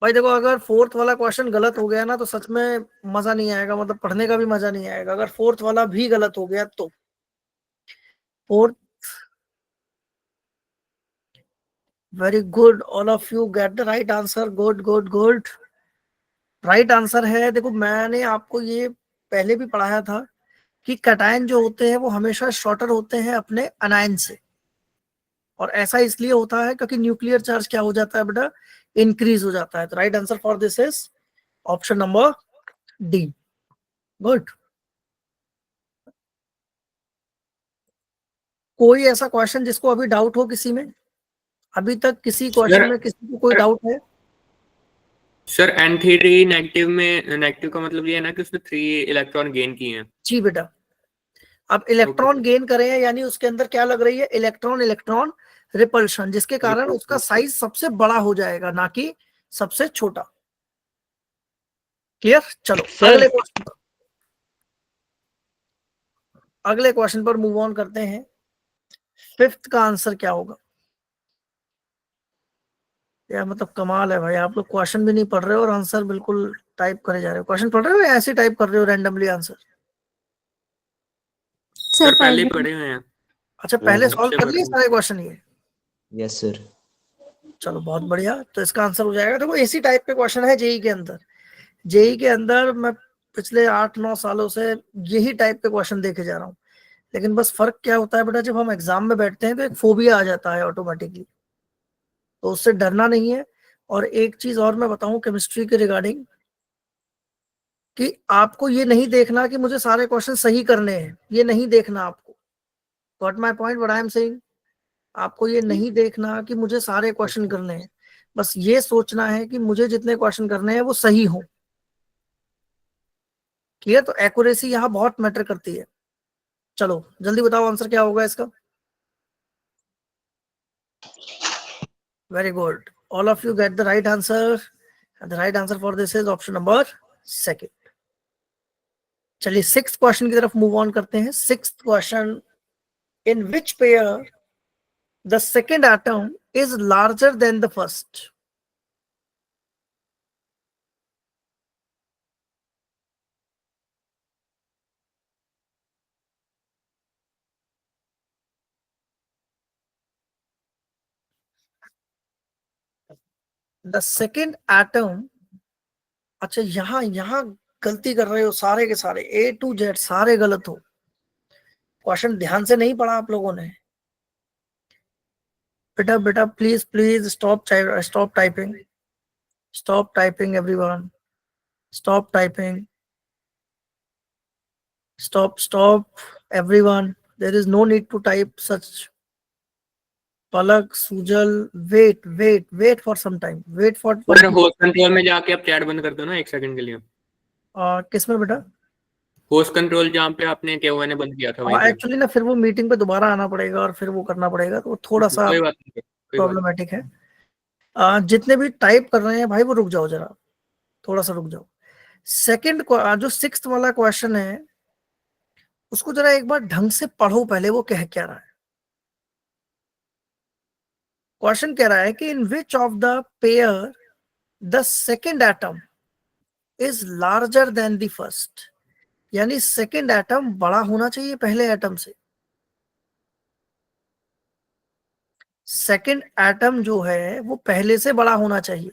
Speaker 1: भाई देखो अगर फोर्थ वाला क्वेश्चन गलत हो गया ना तो सच में मजा नहीं आएगा, मतलब पढ़ने का भी मजा नहीं आएगा। अगर फोर्थ वाला भी गलत हो गया तो fourth, very good all of you get the right answer, good good good. Right answer है, देखो मैंने आपको ये पहले भी पढ़ाया था कि कैटायन जो होते हैं वो हमेशा शॉर्टर होते हैं अपने अनायन से, और ऐसा इसलिए होता है क्योंकि न्यूक्लियर चार्ज क्या हो जाता है बेटा? इंक्रीज हो जाता है। तो right answer for this is option number D. Good. कोई ऐसा क्वेश्चन जिसको अभी डाउट हो किसी में? अभी तक किसी क्वेश्चन में किसी को कोई डाउट है?
Speaker 2: सर N3 नेगेटिव में, नेगेटिव का मतलब ये है ना कि उसने 3 इलेक्ट्रॉन गेन किए हैं।
Speaker 1: जी बेटा, अब इलेक्ट्रॉन गेन करे हैं यानी उसके अंदर क्या लग रही है? इलेक्ट्रॉन इलेक्ट्रॉन रिपल्शन, जिसके कारण उसका साइज सबसे बड़ा हो जाएगा, ना कि सबसे छोटा। क्लियर? चलो अगले क्वेश्चन। अगले क्वेश्चन पर मूव ऑन करते हैं। फिफ्थ का आंसर क्या होगा? यार मतलब कमाल है भाई, आप लोग क्वेश्चन भी नहीं पढ़ रहे हो और आंसर बिल्कुल टाइप करे जा रहे हो। क्वेश्चन पढ़ रहे हो या ऐसे टाइप कर रहे हो रैंडमली आंसर?
Speaker 2: सर पहले ही पढ़े हुए हैं।
Speaker 1: अच्छा, पहले
Speaker 8: हाँ,
Speaker 1: सॉल्व कर लिए सारे क्वेश्चन ये?
Speaker 8: Yes sir.
Speaker 1: चलो बहुत बढ़िया। तो इसका आंसर हो जाएगा, देखो इसी टाइप के क्वेश्चन है जेई के अंदर। जेई के अंदर मैं पिछले 8-9 सालों से यही टाइप के क्वेश्चन देखे जा रहा हूँ। लेकिन बस फर्क क्या होता है बेटा, जब हम एग्जाम में बैठते हैं तो एक फोबिया आ जाता है ऑटोमेटिकली, तो उससे डरना नहीं है। और एक चीज और मैं बताऊं केमिस्ट्री के रिगार्डिंग, कि आपको ये नहीं देखना कि मुझे सारे क्वेश्चन सही करने हैं, ये नहीं देखना आपको। Got my point what I am saying? आपको ये नहीं देखना कि मुझे सारे क्वेश्चन करने हैं, बस ये सोचना है कि मुझे जितने क्वेश्चन करने हैं वो सही हो। क्लियर? तो एक्यूरेसी यहाँ बहुत मैटर करती है। चलो जल्दी बताओ आंसर क्या होगा इसका। Very good, all of you get the right answer. The right answer for this is option number second. चलिए सिक्स्थ क्वेश्चन की तरफ मूव ऑन करते हैं। Sixth question, in which pair the second atom is larger than the first? The second atom, अच्छा यहां यहां गलती कर रहे हो सारे के सारे, A to Z सारे गलत हो। क्वेश्चन ध्यान से नहीं पढ़ा आप लोगों ने। बेटा बेटा please please stop typing, stop typing everyone, stop typing, stop everyone, there is no need to type such. Palak, Sujal, wait for some time, wait for
Speaker 2: sir host control में जाके आप चैट बंद कर दो ना 1 सेकंड के लिए।
Speaker 1: किसमें बेटा?
Speaker 2: होस्ट कंट्रोल जहाँ पे आपने केओ ने बंद किया था वहीं पे।
Speaker 1: एक्चुअली ना फिर वो मीटिंग पे दोबारा आना पड़ेगा और फिर वो करना पड़ेगा, तो वो थोड़ा सा
Speaker 2: कोई बात नहीं, कोई बात
Speaker 1: प्रॉब्लमेटिक है। जितने भी टाइप कर रहे हैं भाई वो रुक जाओ जरा, थोड़ा सा रुक जाओ। सेकंड जो सिक्स्थ वाला क्वेश्चन है उसको जरा एक बार ढंग से पढ़ो पहले, वो कह क्या रहा है। क्वेश्चन कह रहा है कि in which of the pair the second atom is larger than the first, यानी सेकंड एटम बड़ा होना चाहिए पहले एटम से। सेकंड एटम जो है वो पहले से बड़ा होना चाहिए।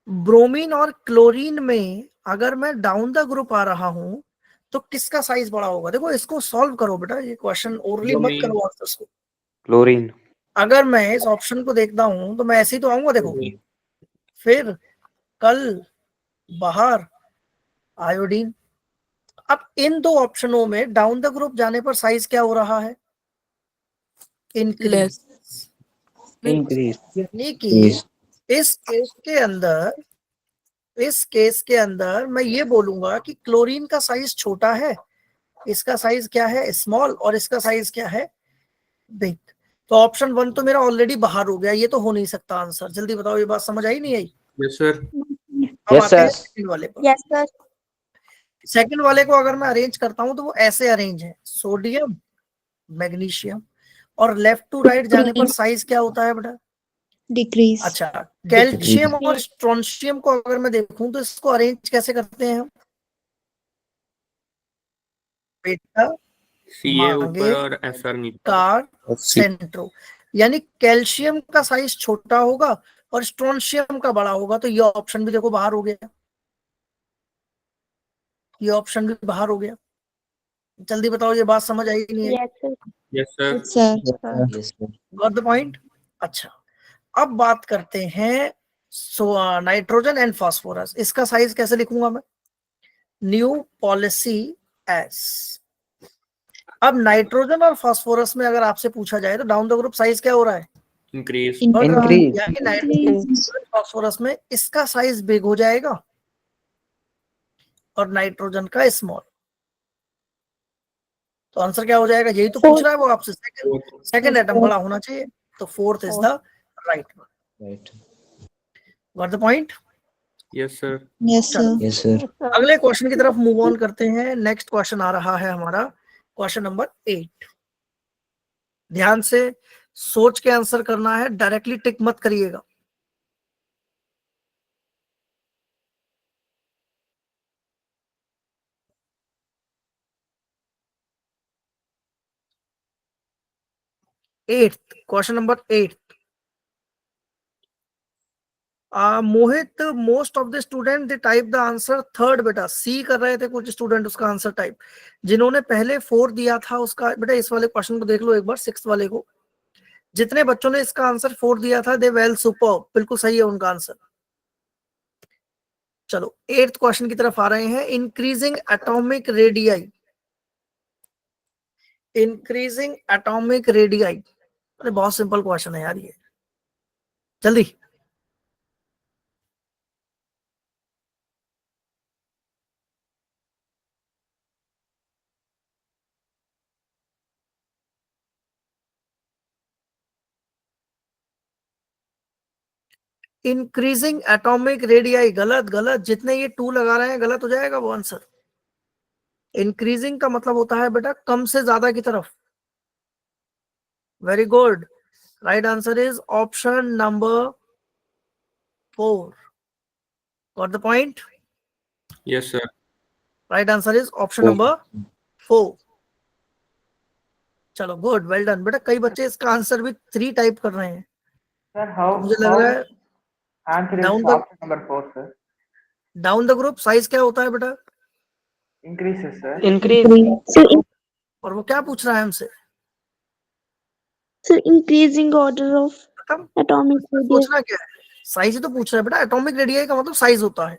Speaker 1: ब्रोमीन और क्लोरीन में अगर मैं डाउन द ग्रुप आ रहा हूं तो किसका साइज बड़ा होगा? देखो इसको सॉल्व करो बेटा, ये क्वेश्चन ओरली मत
Speaker 2: ब्रोमीन।
Speaker 1: करो आंसर्स को।
Speaker 8: क्लोरीन।
Speaker 1: अगर मैं इस ऑप्शन को देखता हूं तो मैं ऐसे ही तो आऊंगा, देखो फिर कल बाहर आयोडीन। अब इन दो ऑप्शनों में डाउन द ग्रुप जाने पर साइज क्या हो रहा है? इंक्रीज। यानी कि इस केस के अंदर मैं ये बोलूंगा कि क्लोरीन का साइज छोटा है, इसका साइज क्या है? स्मॉल, और इसका साइज क्या है? बिग। तो ऑप्शन 1 तो मेरा ऑलरेडी बाहर हो गया, ये तो हो नहीं सकता आंसर। जल्दी बताओ, ये बात समझ आई नहीं आई?
Speaker 2: Yes sir.
Speaker 1: अब
Speaker 8: Yes,
Speaker 1: आते हैं
Speaker 8: sir.
Speaker 1: सेकंड वाले पर।
Speaker 10: Yes sir.
Speaker 1: सेकंड वाले को अगर मैं अरेंज करता हूं तो वो ऐसे अरेंज है, सोडियम, मैग्नीशियम, और लेफ्ट टू राइट जाने पर साइज क्या होता है बेटा?
Speaker 5: डिक्रीज।
Speaker 1: अच्छा, कैल्शियम और स्ट्रोंशियम को अगर मैं देखूं तो इसको अरेंज कैसे करते हैं हम? बेटा
Speaker 2: सीए ऊपर
Speaker 1: मांगे
Speaker 2: और एसआर नीचे।
Speaker 1: कार सेंट्रो, यानी कैल्शियम का साइज छोटा होगा और स्ट्रोंशियम का बड़ा होगा। तो ये ऑप्शन भी देखो बाहर हो गया, ये ऑप्शन भी बाहर हो गया। जल्दी बताओ, ये बात समझ आई नहीं है?
Speaker 10: Yes sir.
Speaker 2: Yes sir.
Speaker 5: Sir
Speaker 1: got the point? अच्छा, अब बात करते हैं नाइट्रोजन एंड फास्फोरस। इसका साइज कैसे लिखूंगा मैं? New policy S. अब नाइट्रोजन और फास्फोरस में अगर आपसे पूछा जाए तो डाउन द ग्रुप साइज क्या हो रहा है?
Speaker 2: इंक्रीज।
Speaker 1: यानी नाइट्रोजन फास्फोरस में इसका साइज बिग हो जाएगा और नाइट्रोजन का स्मॉल। तो आंसर क्या हो जाएगा? यही तो पूछ रहा है वो आपसे, सेकंड एटम बड़ा होना चाहिए। तो fourth is the right one. Got the point?
Speaker 2: Yes sir.
Speaker 5: Yes
Speaker 1: चलो
Speaker 5: सर।
Speaker 7: Yes sir.
Speaker 1: अगले क्वेश्चन की तरफ मूव ऑन करते हैं। नेक्स्ट क्वेश्चन आ रहा है हमारा क्वेश्चन नंबर 8। ध्यान से सोच के आंसर करना है, डायरेक्टली टिक मत करिएगा। Eighth question number 8। Mohit, most of the student they type the answer third. बेटा सी कर रहे थे कुछ स्टूडेंट उसका आंसर टाइप। जिन्होंने पहले 4 दिया था उसका, बेटा इस वाले क्वेश्चन को देख लो एक बार, 6 वाले को। जितने बच्चों ने इसका आंसर 4 दिया था, दे वेल सुपर, बिल्कुल सही है उनका आंसर। चलो 8th क्वेश्चन की तरफ आ रहे हैं। Increasing atomic radii, increasing atomic radii. अरे बहुत सिंपल क्वेश्चन है यार ये, जल्दी। इंक्रीजिंग एटॉमिक रेडियाई, गलत गलत, जितने ये 2 लगा रहे हैं गलत हो जाएगा वो आंसर। इंक्रीजिंग का मतलब होता है बेटा कम से ज्यादा की तरफ। Very good, right answer is option number 4। Got the point?
Speaker 2: Yes sir.
Speaker 1: Right answer is option number 4। चलो गुड, वेल डन बेटा। कई बच्चे इसका आंसर भी 3 टाइप कर रहे हैं,
Speaker 3: सर हाउ
Speaker 1: तो मुझे लग रहा है
Speaker 3: answer
Speaker 1: down
Speaker 3: is
Speaker 1: the
Speaker 3: option number 4 sir.
Speaker 1: Down the group size क्या होता है बेटा?
Speaker 3: Increases sir.
Speaker 10: Sir,
Speaker 1: और वो क्या पूछ रहा है हमसे?
Speaker 10: increasing order of
Speaker 1: खत्म।
Speaker 10: atomic
Speaker 1: इसमें
Speaker 10: radius.
Speaker 1: सोचना क्या है, साइज ही तो पूछ रहा है बेटा। एटॉमिक रेडियाई का मतलब साइज होता है।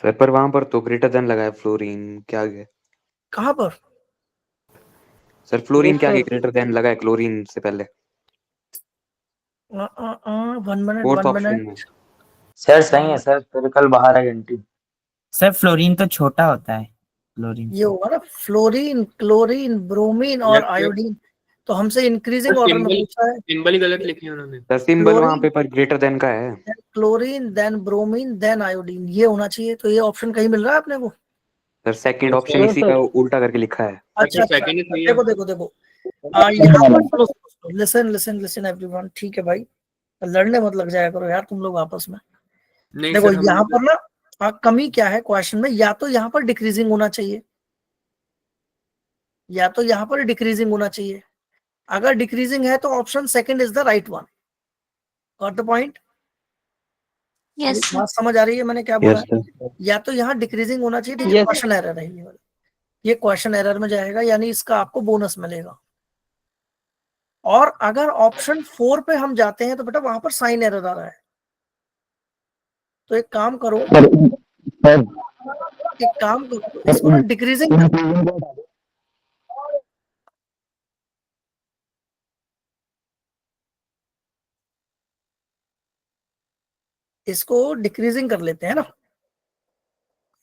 Speaker 9: सर पर वहां पर तो ग्रेटर देन लगा है, फ्लोरीन क्या आगे?
Speaker 1: कहां पर?
Speaker 9: सर फ्लोरीन
Speaker 4: यस
Speaker 9: के आगे
Speaker 4: सर।
Speaker 9: ग्रेटर देन लगा है क्लोरीन से पहले,
Speaker 1: 1 मिनट
Speaker 9: फोर्थ
Speaker 1: 1
Speaker 9: ऑप्शन में।
Speaker 1: मिनट।
Speaker 3: सर सही है सर, सर्कल बाहर है घंटी।
Speaker 7: सर फ्लोरीन तो छोटा होता है, फ्लोरीन
Speaker 1: ये होगा ना फ्लोरीन, क्लोरीन, ब्रोमीन और
Speaker 2: यस सर।
Speaker 1: आयोडीन। तो हमसे इंक्रीजिंग ऑर्डर में
Speaker 2: सिंबल
Speaker 1: पूछा है।
Speaker 2: सिंबल ही गलत लिखे हैं उन्होंने।
Speaker 9: सर सिंबल वहां पे
Speaker 1: क्लोरीन,
Speaker 9: पर ग्रेटर देन का है।
Speaker 1: Then chlorine, then bromine, then iodine, ये होना चाहिए। तो ये ऑप्शन कहीं मिल रहा है अपने को?
Speaker 9: Sir second
Speaker 2: yes
Speaker 9: option
Speaker 2: sir.
Speaker 4: Yes
Speaker 9: इसी का
Speaker 4: सर।
Speaker 9: उल्टा करके लिखा है।
Speaker 1: अच्छा
Speaker 2: सर
Speaker 1: अच्छा
Speaker 2: सेकंड ही
Speaker 1: अच्छा,
Speaker 2: सही है।
Speaker 1: देखो देखो देखो। यहाँ पर सुनो सुनो, लिसन लिसन लिसन एवरीवन, ठीक है भाई, लड़ने मत लग जाया करो यार तुम लोग आपस में।
Speaker 2: नहीं
Speaker 1: देखो
Speaker 2: सर हम
Speaker 1: यहाँ पर ना कमी क्या है क्वेश्चन में, या तो यहाँ पर डिक्रीजिंग होना चाहिए, या तो यहाँ पर डिक्रीजिंग होना चाहिए। अगर डिक्रीजिंग है तो option second is the right one. Got the point?
Speaker 10: Yes, sir.
Speaker 1: बात समझ आ रही है मैंने क्या बोला
Speaker 7: यस
Speaker 1: है?
Speaker 7: सर।
Speaker 1: या तो यहाँ डिक्रीजिंग होना चाहिए, ठीक है,
Speaker 4: यस।
Speaker 1: क्वेश्चन एरर है ये वाला। ये क्वेश्चन एरर में जाएगा, यानी इसका आपको बोनस मिलेगा। और अगर ऑप्शन 4 पे हम जाते हैं तो बेटा वहां पर साइन एरर आ रहा है। तो एक काम करो, एक काम करो, इसको ना डिक्रीजिंग कर, इसको डिक्रीजिंग कर लेते हैं ना,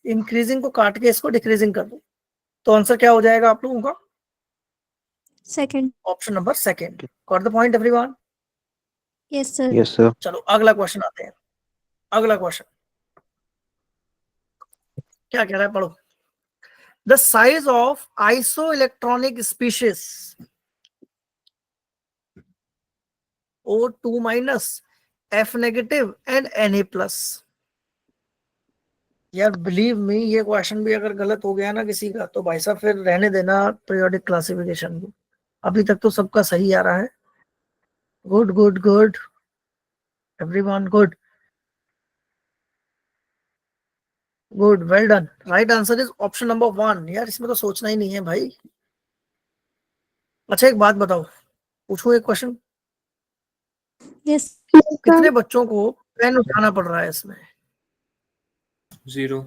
Speaker 1: इंक्रीजिंग को काट के इसको डिक्रीजिंग कर दो। तो आंसर क्या हो जाएगा आप लोगों का?
Speaker 5: Second.
Speaker 1: Option number second. Got the point everyone?
Speaker 5: Yes sir.
Speaker 7: Yes sir.
Speaker 1: चलो अगला क्वेश्चन आते हैं। अगला क्वेश्चन क्या कह रहा है, पढ़ो। The size of iso electronic species O2 minus, F negative and Na+। यार बिलीव मी, ये क्वेश्चन भी अगर गलत हो गया ना किसी का, तो भाई साहब फिर रहने देना पीरियोडिक क्लासिफिकेशन को। अभी तक तो सबका सही आ रहा है। Good good good everyone, good good, well done. Right answer is option number 1। यार इसमें तो सोचना ही नहीं है भाई। अच्छा एक बात बताओ, पूछो एक क्वेश्चन।
Speaker 5: यस।
Speaker 1: कितने बच्चों को पेन उठाना पड़ रहा है इसमें?
Speaker 2: 0।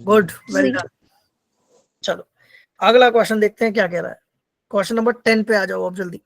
Speaker 1: Good, well done. चलो अगला क्वेश्चन देखते हैं क्या कह रहा है। क्वेश्चन नंबर 10 पे आ जाओ अब जल्दी।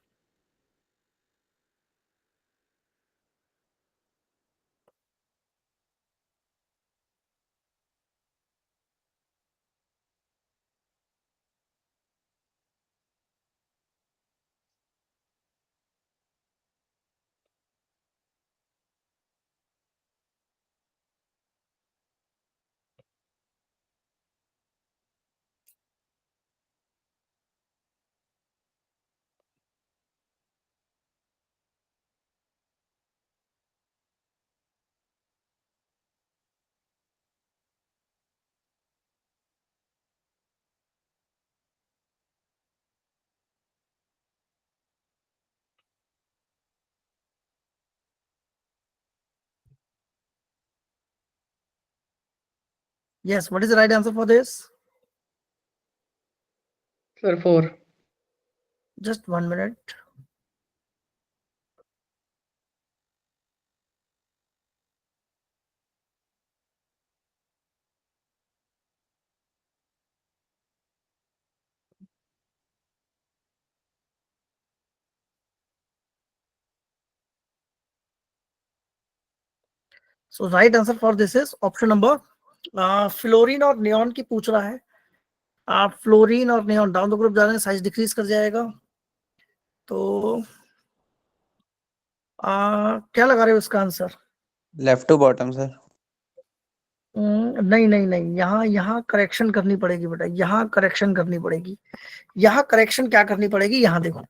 Speaker 1: Yes, what is the right answer for this?
Speaker 6: Sir, 4.
Speaker 1: Just 1 minute. So right answer for this is option number fluorine और नियॉन की पूछ रहा है. आप फ्लोरीन और नियॉन डाउन द ग्रुप जा रहे हैं, साइज डिक्रीज कर जाएगा. तो क्या लगा रहे हो इसका answer?
Speaker 8: Left to bottom sir.
Speaker 1: नहीं नहीं नहीं, यहाँ करेक्शन करनी पड़ेगी बेटा, यहाँ करेक्शन करनी पड़ेगी. यहाँ करेक्शन क्या करनी पड़ेगी, यहाँ देखो.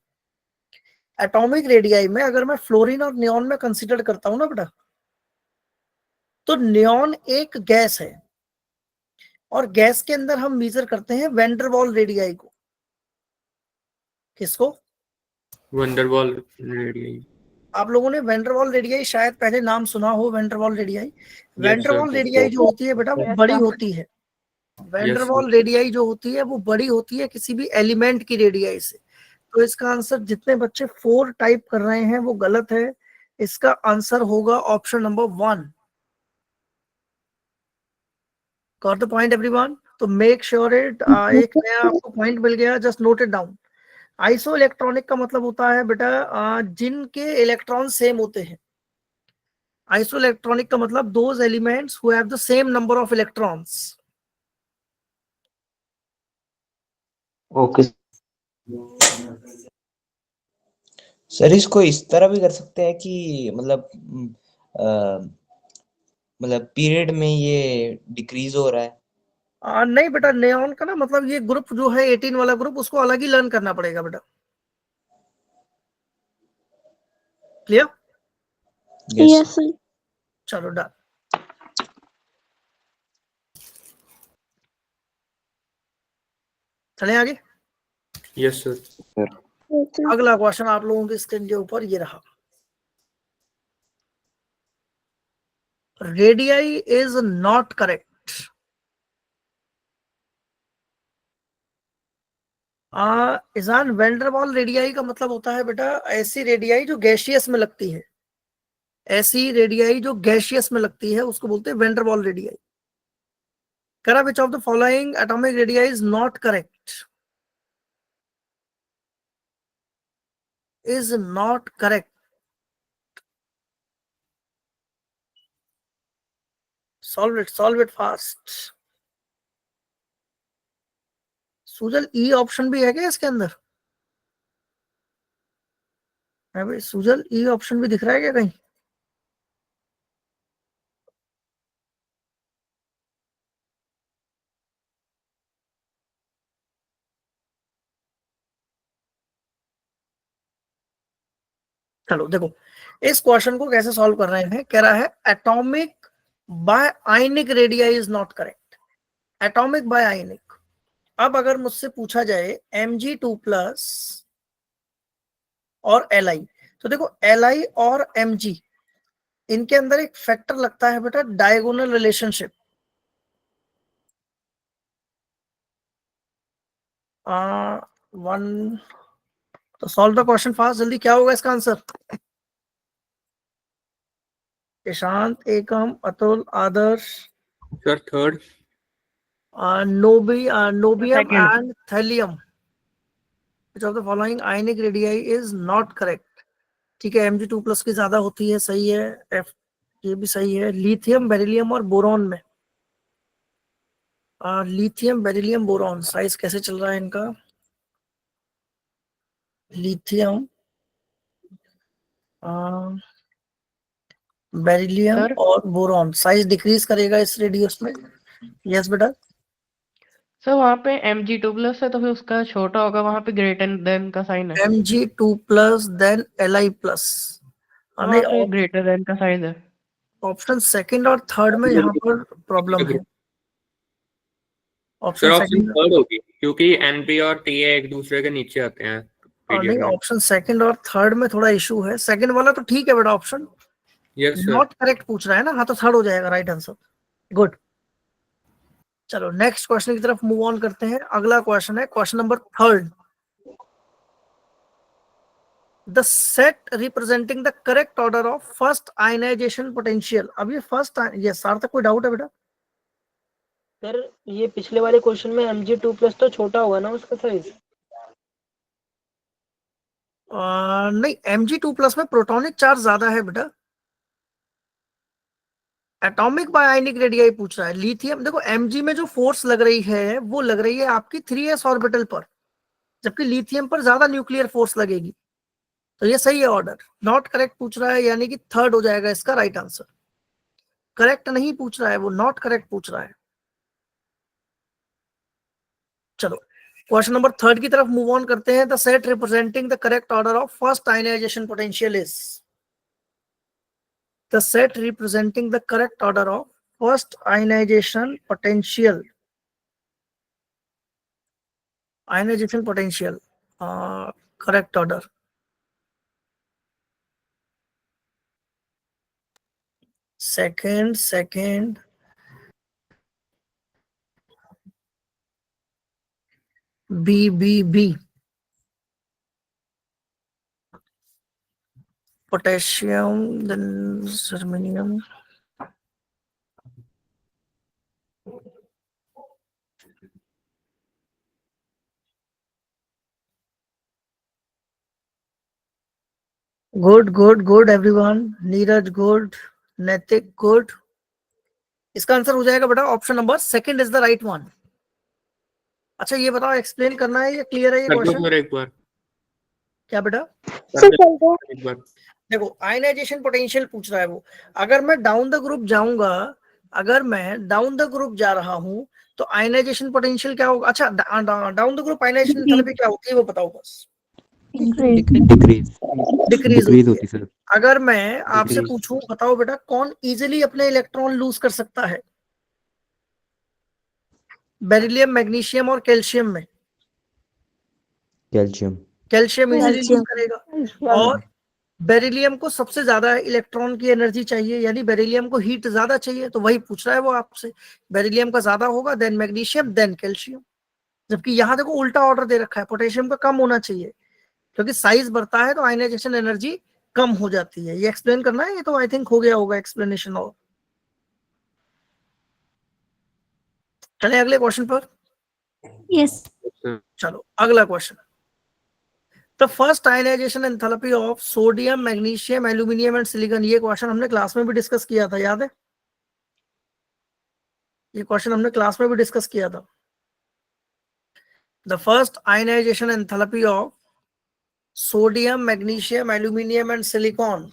Speaker 1: एटॉमिक रेडियाई में अगर मैं फ्लोरीन और नियॉन में कंसीडर करता हूं ना बेटा, तो नियॉन एक गैस है और गैस के अंदर हम मेजर करते हैं वेंडरवॉल रेडियाई को. किसको?
Speaker 2: Van der Waals radii.
Speaker 1: आप लोगों ने वेंडरवॉल रेडियाई शायद पहले नाम सुना हो. वेंडरवॉल रेडियाई, वेंडरवॉल रेडियाई जो होती है बेटा वो बड़ी होती है. वेंडरवॉल रेडियाई जो होती है वो बड़ी होती है किसी भी एलिमेंट की रेडियाई से. तो इसका आंसर, जितने बच्चे 4 टाइप कर रहे हैं वो गलत है. इसका आंसर होगा option number 1. Got the point everyone? तो मेक श्योर इट. एक नया आपको पॉइंट मिल गया, just note it down. Iso electronic का मतलब होता है बेटा जिनके इलेक्ट्रॉन सेम होते हैं. आइसो इलेक्ट्रॉनिक का मतलब those elements who have the same number of electrons.
Speaker 3: Okay
Speaker 8: sir इसको इस तरह भी कर सकते हैं कि मतलब पीरियड में ये डिक्रीज हो रहा है.
Speaker 1: नहीं बेटा, नियॉन का ना मतलब ये ग्रुप जो है 18 वाला ग्रुप, उसको अलग ही लर्न करना पड़ेगा बेटा. क्लियर?
Speaker 10: Yes sir.
Speaker 1: चलो डन. चले आगे.
Speaker 2: Yes sir.
Speaker 1: अगला क्वेश्चन आप लोगों की स्क्रीन के ऊपर ये रहा. Radii is not correct. इजान, Van der Waals radii का मतलब होता है बेटा ऐसी रेडियाई जो गैसियस में लगती है. ऐसी रेडियाई जो गैसियस में लगती है उसको बोलते हैं वेंडरवॉल रेडियाई. करा विच of the following atomic radii is not correct? Is not correct. solve it fast. Sujal, E option भी है क्या इसके अंदर? है भाई सुजल, ई ऑप्शन भी दिख रहा है क्या कहीं? चलो देखो इस क्वेश्चन को कैसे सॉल्व कर रहे हैं. कह रहा है atomic by ionic radii is not correct. Atomic by ionic. अब अगर मुझसे पूछा जाए Mg2+ और Li, तो देखो Li और Mg इनके अंदर एक फैक्टर लगता है बेटा डायगोनल रिलेशनशिप. वन. तो सॉल्व द क्वेश्चन फास्ट, जल्दी. क्या होगा इसका आंसर? Ishant, Ekam, Atul, Adarsh.
Speaker 2: Sir third.
Speaker 1: Niobium
Speaker 6: Second.
Speaker 1: And thallium. Which of the following ionic radii is not correct? ठीक है, Mg2+ की ज्यादा होती है, सही है. F ये भी सही है. लिथियम, बेरिलियम और बोरॉन में लिथियम, बेरिलियम, बोरॉन साइज कैसे चल रहा है इनका? Lithium, beryllium
Speaker 6: sir?
Speaker 1: और बोरॉन साइज डिक्रीज करेगा इस रेडियस में. यस बेटा.
Speaker 6: सर वहाँ पे Mg2+ है तो फिर उसका छोटा होगा, वहाँ पे ग्रेटर देन का साइन है.
Speaker 1: Mg2+ then Li+.
Speaker 6: वहाँ पे ग्रेटर देन का साइन है.
Speaker 1: ऑप्शन सेकंड और थर्ड में यहाँ पर प्रॉब्लम है.
Speaker 2: Sir
Speaker 1: option
Speaker 2: option
Speaker 1: second
Speaker 2: third होगी क्योंकि Np और Ta एक दूसरे के नीचे आते हैं
Speaker 1: नहीं,
Speaker 2: पीरियड में.
Speaker 1: ऑप्शन सेकंड और थर्ड में थोड़ा इशू है. सेकंड वाला तो ठीक है बेटा, option
Speaker 2: yes sir.
Speaker 1: Not correct पूछ रहा है ना. हाँ तो थर्ड हो जाएगा राइट आंसर. गुड. चलो नेक्स्ट क्वेश्चन की तरफ मूव ऑन करते हैं। अगला क्वेश्चन है question number 3। The set representing the correct order of first ionization potential. अब ये फर्स्ट, ये सार्थक कोई डाउट है बेटा?
Speaker 4: सर ये पिछले वाले क्वेश्चन में Mg2+ तो छोटा होगा ना उसका साइज?
Speaker 1: नहीं, Mg2+ में प्रोटॉनिक चार्ज ज्यादा है बेटा। एटॉमिक बाय आयनिक रेडियाई पूछ रहा है। लिथियम देखो, Mg में जो फोर्स लग रही है वो लग रही है आपकी 3s ऑर्बिटल पर, जबकि लिथियम पर ज्यादा न्यूक्लियर फोर्स लगेगी। तो ये सही है ऑर्डर। नॉट करेक्ट पूछ रहा है, यानी कि थर्ड हो जाएगा इसका राइट आंसर। करेक्ट नहीं पूछ रहा है वो, नॉट करेक्ट पूछ रहा है। चलो क्वेश्चन नंबर 3 की तरफ मूव ऑन करते हैं। The set representing the correct order of first ionization potential is. The set representing the correct order of first ionization potential. Ionization potential correct order. Second B potassium, then germanium. Good everyone. Neeraj good, Naitik good. इसका answer हो जाएगा बेटा option number second is the right one. अच्छा ये बताओ, explain करना है या क्लियर है ये
Speaker 2: कर दो
Speaker 1: क्वेश्चन?
Speaker 2: सर एक बार,
Speaker 1: क्या बेटा?
Speaker 2: कर दो एक बार।
Speaker 1: देखो आयनाइजेशन पोटेंशियल पूछ रहा है वो। अगर मैं डाउन द ग्रुप जाऊंगा, अगर मैं डाउन द ग्रुप जा रहा हूं तो आयनाइजेशन पोटेंशियल क्या होगा? अच्छा down the group ionization enthalpy क्या होती है वो बताओ बस।
Speaker 9: डिक्रीज
Speaker 1: डिक्रीज होती
Speaker 9: होती
Speaker 1: है।
Speaker 9: सर।
Speaker 1: अगर मैं आपसे
Speaker 2: Decrease।
Speaker 1: पूछूं, बताओ बेटा कौन इजीली अपने इलेक्ट्रॉन लूज कर सकता है? बेरिलियम, मैग्नीशियम और कैल्शियम में?
Speaker 8: Calcium.
Speaker 1: Calcium easily lose
Speaker 10: calcium.
Speaker 1: करेगा। और बेरिलियम को सबसे ज्यादा इलेक्ट्रॉन की एनर्जी चाहिए, यानी बेरिलियम को हीट ज्यादा चाहिए, तो वही पूछ रहा है वो आपसे। बेरिलियम का ज्यादा होगा, देन मैग्नीशियम, देन कैल्शियम। जबकि यहाँ देखो उल्टा ऑर्डर दे रखा है, पोटेशियम का कम होना चाहिए, क्योंकि साइज बढ़ता है तो आयनाइजेशन एनर्जी कम हो जाती है। ये एक्सप्लेन करना है, ये तो आई थिंक हो गया होगा एक्सप्लेनेशन। और चले अगले क्वेश्चन पर।
Speaker 5: यस।
Speaker 1: चलो अगला question. The first ionization enthalpy of sodium, magnesium, aluminium and silicon. ये क्वेश्चन हमने क्लास में भी डिस्कस किया था, याद है? ये क्वेश्चन हमने क्लास में भी डिस्कस किया था। The first ionization enthalpy of sodium, magnesium, aluminium and silicon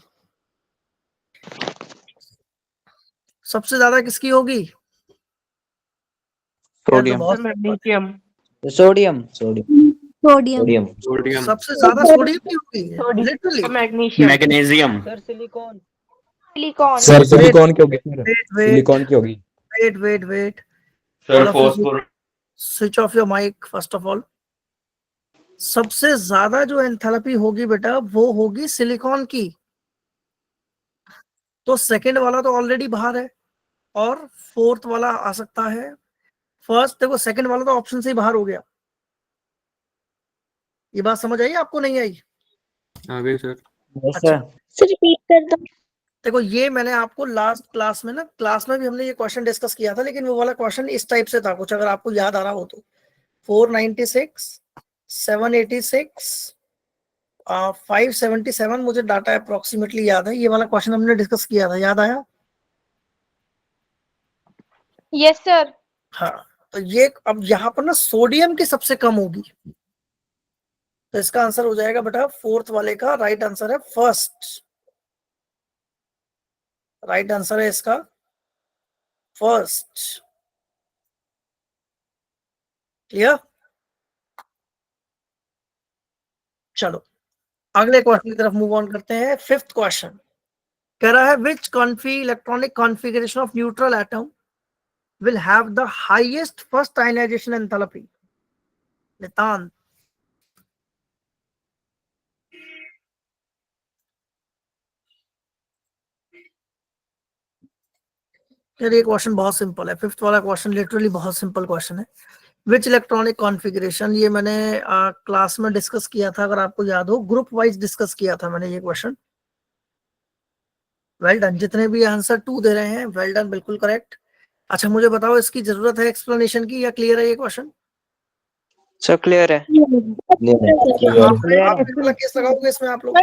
Speaker 1: सबसे ज्यादा किसकी होगी? यार तो
Speaker 9: सोडियम।
Speaker 1: बहुत
Speaker 6: मैग्नीशियम।
Speaker 3: सोडियम।
Speaker 5: सोडियम।
Speaker 2: सोडियम।
Speaker 1: सबसे ज्यादा सोडियम की होगी literally.
Speaker 6: Magnesium.
Speaker 9: Magnesium.
Speaker 4: Sir silicon.
Speaker 10: Silicon.
Speaker 8: Sir silicon की होगी सर।
Speaker 1: वेट
Speaker 8: सिलिकॉन की होगी।
Speaker 1: Wait
Speaker 9: sir
Speaker 1: all of you
Speaker 9: phosphor.
Speaker 1: Switch off your mic first of all. सबसे ज्यादा जो एंथैल्पी होगी बेटा वो होगी सिलिकॉन की। तो सेकंड वाला तो ऑलरेडी बाहर है, और फोर्थ वाला आ सकता है। फर्स्ट देखो, सेकंड वाला तो ऑप्शन से ही बाहर हो गया। ये बात समझ आई आपको, नहीं आई?
Speaker 2: आ गई सर।
Speaker 1: अच्छा
Speaker 10: सर रिपीट कर दो।
Speaker 1: देखो, ये मैंने आपको लास्ट क्लास में ना, क्लास में भी हमने ये क्वेश्चन डिस्कस किया था, लेकिन वो वाला क्वेश्चन इस टाइप से था कुछ, अगर आपको याद आ रहा हो तो। 496, 786, 577 मुझे डाटा अप्रोक्सीमेटली याद है। ये वाला क्वेश्चन हमने डिस्कस किया था, याद आया?
Speaker 10: Yes sir.
Speaker 1: हाँ। तो ये अब यहाँ पर ना सोडियम की सबसे कम होगी, तो इसका आंसर हो जाएगा बेटा फोर्थ वाले का राइट आंसर है फर्स्ट। राइट आंसर है इसका फर्स्ट। क्लियर? चलो अगले क्वेश्चन की तरफ मूव ऑन करते हैं। फिफ्थ क्वेश्चन कह रहा है which electronic configuration of neutral atom will have the highest first ionization enthalpy? Nitant. यार ये क्वेश्चन बहुत सिंपल है, 5th वाला क्वेश्चन लिटरली बहुत सिंपल क्वेश्चन है। विच इलेक्ट्रॉनिक कॉन्फ़िगरेशन, ये मैंने क्लास में डिस्कस किया था, अगर आपको याद हो, ग्रुप वाइज डिस्कस किया था मैंने ये क्वेश्चन। वेल डन, जितने भी आंसर 2 दे रहे हैं वेल डन, बिल्कुल करेक्ट। अच्छा मुझे बताओ, इसकी जरूरत है एक्सप्लेनेशन की या क्लियर है ये क्वेश्चन?
Speaker 4: सर क्लियर है।
Speaker 1: हाफ फील्ड वाला केस लगाओगे इसमें आप लोग?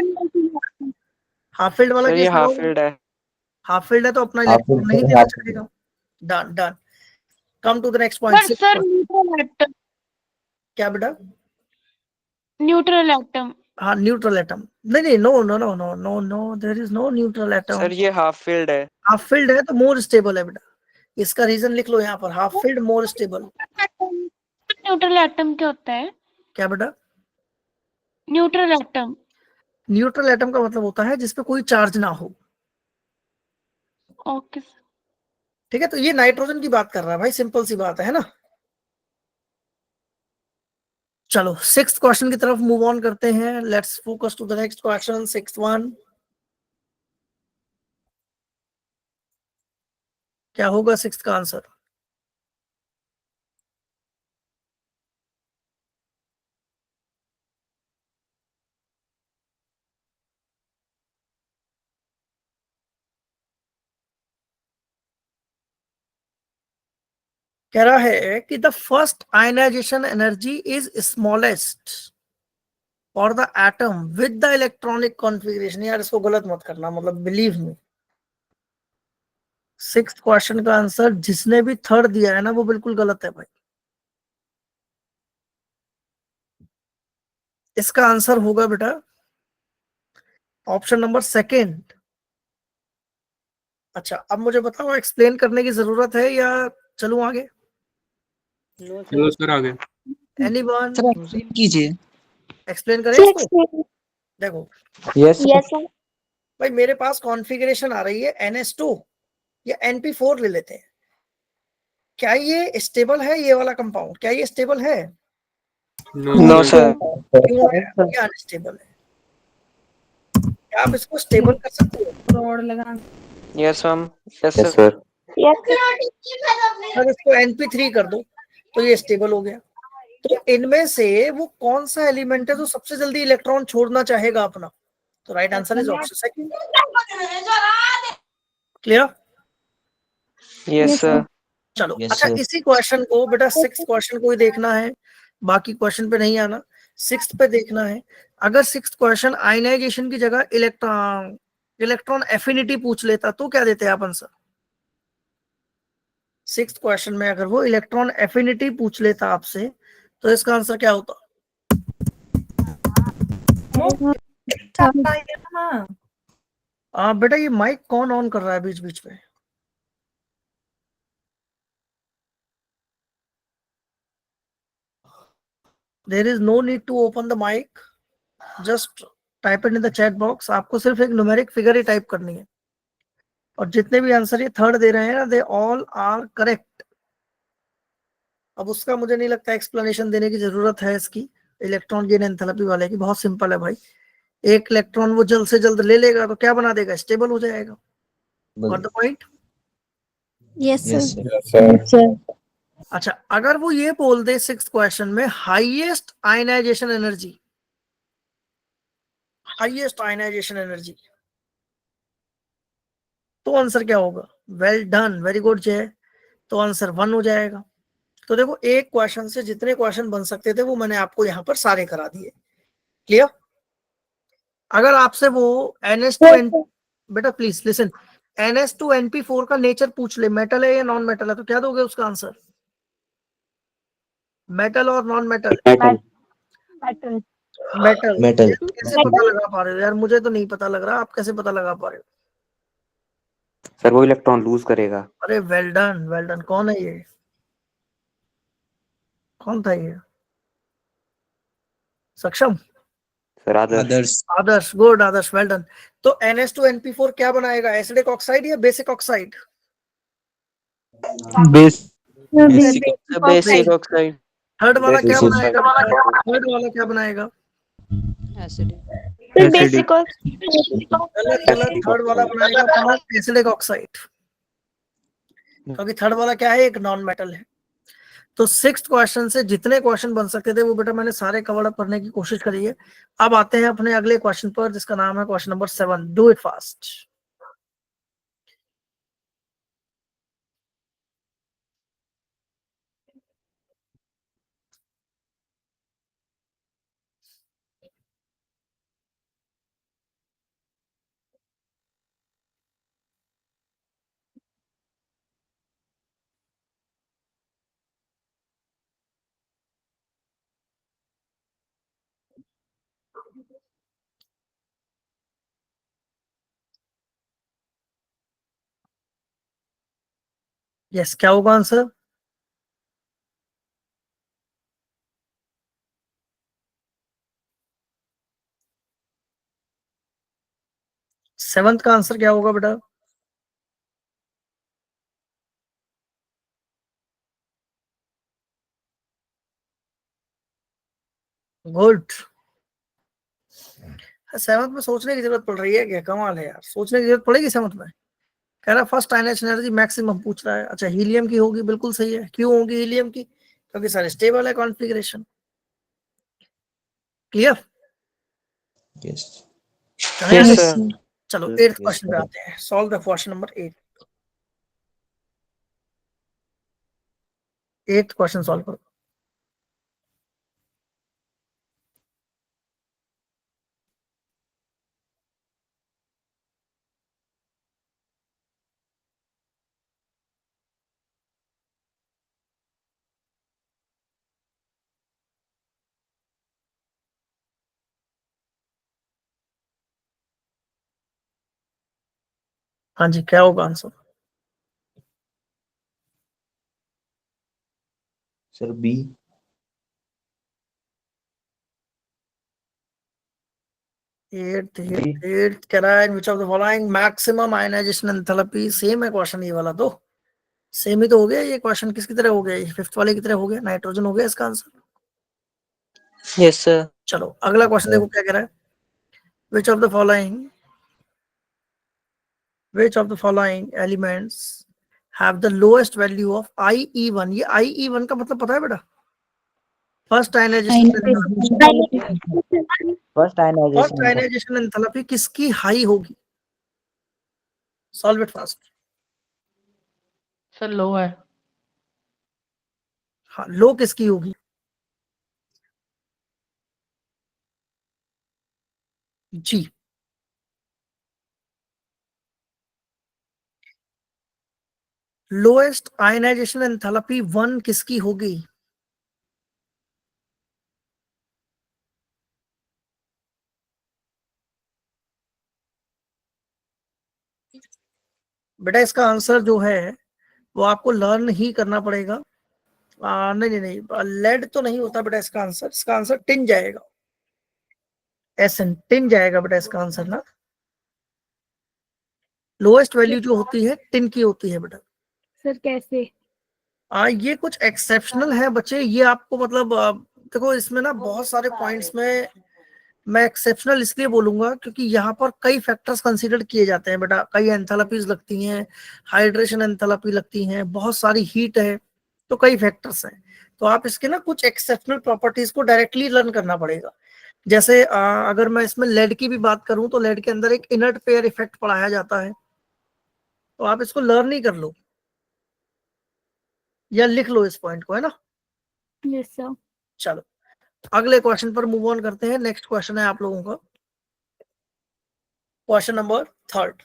Speaker 1: हाफ फील्ड वाला
Speaker 4: सर ये
Speaker 1: केस
Speaker 4: हाफ
Speaker 1: लगाओगे?
Speaker 4: फील्ड है।
Speaker 1: हाफ फील्ड है तो अपना इलेक्ट्रॉन नहीं देना चाहेगा। Done done. Come to the next point.
Speaker 10: Sir neutral atom,
Speaker 1: क्या बेटा?
Speaker 10: Neutral atom.
Speaker 1: हाँ न्यूट्रल एटम, नहीं नहीं, no no no no no no, there is no neutral atom.
Speaker 4: Sir ये हाफ फील्ड है।
Speaker 1: हाफ फील्ड है तो मोर स्टेबल है बेटा, इसका रीजन लिख लो यहाँ पर, half field more stable.
Speaker 10: Neutral atom क्या होता है?
Speaker 1: क्या बेटा?
Speaker 10: Neutral atom.
Speaker 1: न्यूट्रल एटम का मतलब होता है जिसपे कोई चार्ज ना हो।
Speaker 10: Okay sir.
Speaker 1: ठीक है, तो ये नाइट्रोजन की बात कर रहा है भाई, सिंपल सी बात है ना। चलो 6th क्वेश्चन की तरफ मूव ऑन करते हैं। Let's focus to the next question, 6th one. क्या होगा 6th का आंसर? कह रहा है कि the first ionization energy is smallest for the atom with the electronic configuration. यार इसको गलत मत करना, मतलब बिलीव मी, 6th क्वेश्चन का आंसर जिसने भी 3rd दिया है ना वो बिल्कुल गलत है भाई। इसका आंसर होगा बेटा ऑप्शन नंबर 2nd। अच्छा अब मुझे बताओ, एक्सप्लेन करने की जरूरत है या चलूं आगे?
Speaker 2: चलो सर आगे।
Speaker 1: एनीवन
Speaker 7: कीजिए।
Speaker 1: एक्सप्लेन करें इसको? देखो
Speaker 3: यस
Speaker 10: सर।
Speaker 1: भाई, मेरे पास कॉन्फ़िगरेशन आ रही है NS2 या NP4 ले लेते हैं। क्या ये स्टेबल है? ये वाला कंपाउंड क्या ये स्टेबल है?
Speaker 4: No sir.
Speaker 1: क्यों है? ये अनस्टेबल है। क्या आप इसको स्टेबल कर सकते हो?
Speaker 4: Yes ma'am. Yes
Speaker 9: yes
Speaker 4: sir.
Speaker 9: Sir.
Speaker 1: अगर इसको NP3 कर दो तो ये स्टेबल हो गया। तो इनमें से वो कौन सा एलिमेंट है जो सबसे जल्दी इलेक्ट्रॉन छोड़ना चाहेगा अपना? तो right answer is option 2nd। Clear?
Speaker 4: Yes sir.
Speaker 1: चलो
Speaker 3: Yes,
Speaker 1: अच्छा
Speaker 3: sir.
Speaker 1: इसी क्वेश्चन को बेटा 6th क्वेश्चन को ही देखना है, बाकी क्वेश्चन पे नहीं आना, 6th पे देखना है। अगर 6th क्वेश्चन आयनाइजेशन की जगह इलेक्ट्रॉन एफिनिटी पूछ लेता तो क्या देते आप आंसर? 6th क्वेश्चन में अगर वो इलेक्ट्रॉन एफिनिटी पूछ लेता आपसे तो इसका आंसर क्या होता? बेटा ये माइक कौन ऑन कर रहा है बीच बीच में? There is no need to open the mic. Just type it in the chat box. आपको सिर्फ एक न्यूमेरिक फिगर ही टाइप करनी है, और जितने भी आंसर ये 3rd दे रहे हैं ना, दे ऑल आर करेक्ट। अब उसका मुझे नहीं लगता एक्सप्लेनेशन देने की जरूरत है इसकी, इलेक्ट्रॉन गेन एंथैल्पी वाले की। बहुत सिंपल है भाई, एक इलेक्ट्रॉन वो जल्द से जल्द ले लेगा तो क्या बना देगा? स्टेबल हो जाएगा। Got the point?
Speaker 10: Yes
Speaker 3: Yes,
Speaker 10: sir.
Speaker 1: अच्छा अगर वो ये बोल दे 6th क्वेश्चन में highest ionization energy, highest ionization energy, तो आंसर क्या होगा? वेल डन, वेरी गुड जय। तो आंसर 1 हो जाएगा। तो देखो एक क्वेश्चन से जितने क्वेश्चन बन सकते थे वो मैंने आपको यहाँ पर सारे करा दिए। क्लियर? अगर आपसे वो NS2N, बेटा प्लीज लिसन, NS2NP4 का नेचर पूछ ले, मेटल है या नॉन मेटल है, तो क्या दोगे उसका आंसर? मेटल और non metal?
Speaker 10: Metal.
Speaker 1: Metal.
Speaker 3: Metal.
Speaker 1: कैसे पता लगा पा रहे हो यार? मुझे तो नहीं पता लग रहा, आप कैसे पता लगा पा रहे हो?
Speaker 9: सर वो इलेक्ट्रॉन लूज करेगा।
Speaker 1: अरे वेल डन वेल डन। कौन है ये? कौन था ये? सक्षम?
Speaker 9: सर आदर्श।
Speaker 1: आदर्श, गुड आदर्श, वेल डन। तो NS2NP4 क्या बनाएगा? एसिडिक ऑक्साइड या basic oxide?
Speaker 4: Basic oxide.
Speaker 1: Third वाला क्या
Speaker 9: Basic
Speaker 1: बनाएगा? थर्ड वाला क्या बनाएगा?
Speaker 10: बेसिक
Speaker 1: गलत गलत, थर्ड वाला बनाएगा एसिडिक ऑक्साइड। क्योंकि थर्ड वाला क्या है, एक नॉन मेटल है। तो 6th क्वेश्चन से जितने क्वेश्चन बन सकते थे वो बेटा मैंने सारे कवर अप करने की कोशिश करी है। अब आते हैं अपने अगले क्वेश्चन पर, जिसका नाम है question number 7। Do it fast. Yes, क्या होगा आंसर? सेवंथ का आंसर क्या होगा बेटा? गुड। सेवंथ में सोचने की जरूरत पड़ रही है क्या? कमाल है यार, सोचने की जरूरत पड़ेगी सेवंथ में। कह रहा फर्स्ट आयनाइजेशन एनर्जी मैक्सिमम पूछ रहा है। अच्छा, हीलियम की होगी, बिल्कुल सही है। क्यों होगी हीलियम की? क्योंकि सर स्टेबल है कॉन्फ़िगरेशन। क्लियर?
Speaker 8: Yes.
Speaker 1: चलेगा?
Speaker 8: Yes,
Speaker 10: yes
Speaker 8: sir.
Speaker 10: सर।
Speaker 1: चलो
Speaker 8: Yes,
Speaker 1: 8th
Speaker 8: yes,
Speaker 1: क्वेश्चन पे
Speaker 8: sir.
Speaker 1: आते हैं। Solve the question number 8। 8th question solve करो। हाँ जी, क्या होगा आंसर?
Speaker 8: Sir, B.
Speaker 1: 8th कह रहा है which of the following maximum ionization enthalpy। Same है क्वेश्चन ये वाला तो। सेम ही तो हो गया ये क्वेश्चन। किसकी तरह हो गया? ये 5th वाले की तरह हो गया। नाइट्रोजन हो गया इसका आंसर।
Speaker 4: Yes sir.
Speaker 1: चलो अगला क्वेश्चन देखो क्या कह रहा है। which of the following elements have the lowest value of IE1। ये IE1 का मतलब पता है बेटा? First ionization
Speaker 3: first
Speaker 1: first
Speaker 3: ionization
Speaker 1: ionization enthalpy किसकी हाई होगी? Solve it fast.
Speaker 6: Sir low है।
Speaker 1: हाँ, लो किसकी होगी? जी, लोएस्ट आयनाइजेशन एंथैल्पी 1 किसकी होगी? बेटा इसका आंसर जो है वो आपको लर्न ही करना पड़ेगा। नहीं नहीं नहीं, लेड तो नहीं होता बेटा इसका आंसर। इसका आंसर टिन जाएगा। एसएन टिन जाएगा बेटा इसका आंसर ना। लोएस्ट वैल्यू जो होती है टिन की होती है बेटा।
Speaker 5: सर कैसे?
Speaker 1: ये कुछ एक्सेप्शनल है बच्चे। ये आपको मतलब देखो इसमें ना बहुत सारे पॉइंट्स में मैं एक्सेप्शनल इसलिए बोलूंगा क्योंकि यहाँ पर कई फैक्टर्स कंसीडर किए जाते हैं बेटा। कई एंथैल्पीज लगती हैं, हाइड्रेशन एंथैल्पी लगती हैं, बहुत सारी हीट है, तो कई फैक्टर्स हैं। तो आप इसके ना कुछ एक्सेप्शनल प्रॉपर्टीज को डायरेक्टली लर्न करना पड़ेगा। जैसे अगर मैं इसमें लेड की भी बात करूं तो लेड के अंदर एक इनर्ट पेयर इफेक्ट पढ़ाया जाता है, तो आप इसको लर्न ही कर लो या लिख लो इस पॉइंट को, है ना।
Speaker 5: Yes sir.
Speaker 1: चलो अगले क्वेश्चन पर मूव ऑन करते हैं। नेक्स्ट क्वेश्चन है आप लोगों का क्वेश्चन नंबर 3।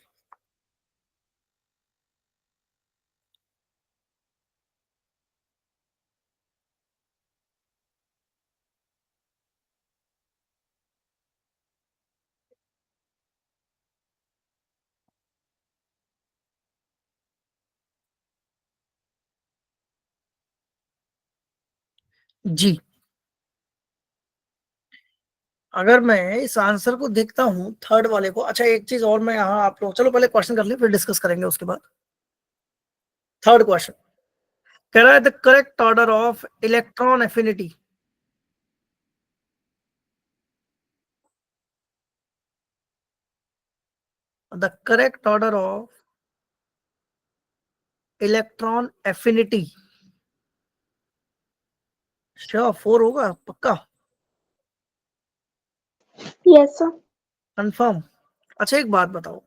Speaker 1: जी, अगर मैं इस आंसर को देखता हूं थर्ड वाले को। अच्छा एक चीज और मैं यहाँ आप लोग, चलो पहले क्वेश्चन कर ले फिर डिस्कस करेंगे उसके बाद। थर्ड क्वेश्चन कह रहा है the correct order of electron affinity. The correct order of electron affinity. Sure 4 होगा पक्का,
Speaker 10: यस सर।
Speaker 1: कंफर्म। अच्छा एक बात बताओ,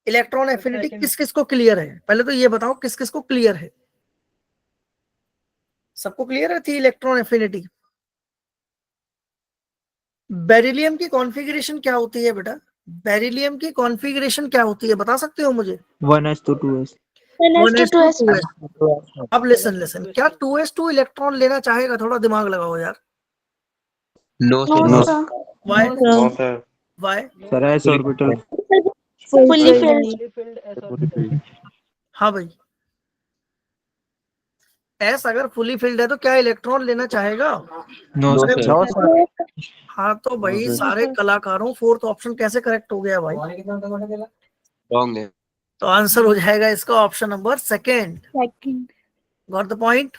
Speaker 1: इलेक्ट्रॉन एफिनिटी किस किस को क्लियर है? पहले तो ये बताओ किस किस को क्लियर है। सबको क्लियर है थी इलेक्ट्रॉन एफिनिटी। बेरिलियम की कॉन्फ़िगरेशन क्या होती है बेटा? बेरिलियम की कॉन्फ़िगरेशन क्या होती है बता सकते हो मुझे?
Speaker 8: 1s to 2s।
Speaker 1: 1s2 अब लिसन, क्या 2s2 इलेक्ट्रॉन लेना चाहेगा? थोड़ा दिमाग लगाओ यार।
Speaker 9: No
Speaker 10: no
Speaker 9: sir.
Speaker 10: Sir.
Speaker 1: Why?
Speaker 9: No sir.
Speaker 1: Why?
Speaker 8: Sir s orbital.
Speaker 10: Fully filled.
Speaker 4: fully filled s orbital।
Speaker 1: हाँ भाई, एस अगर फुली फिल्ड है तो क्या इलेक्ट्रॉन लेना चाहेगा?
Speaker 8: नो
Speaker 1: अरे
Speaker 8: सर।
Speaker 9: नो
Speaker 1: हाँ तो भाई सारे कलाकारों, फोर्थ ऑप्शन कैसे करेक्ट हो गया भाई?
Speaker 9: रॉन्ग है।
Speaker 1: तो आंसर हो जाएगा इसका option number second.
Speaker 10: Second.
Speaker 1: Got the point?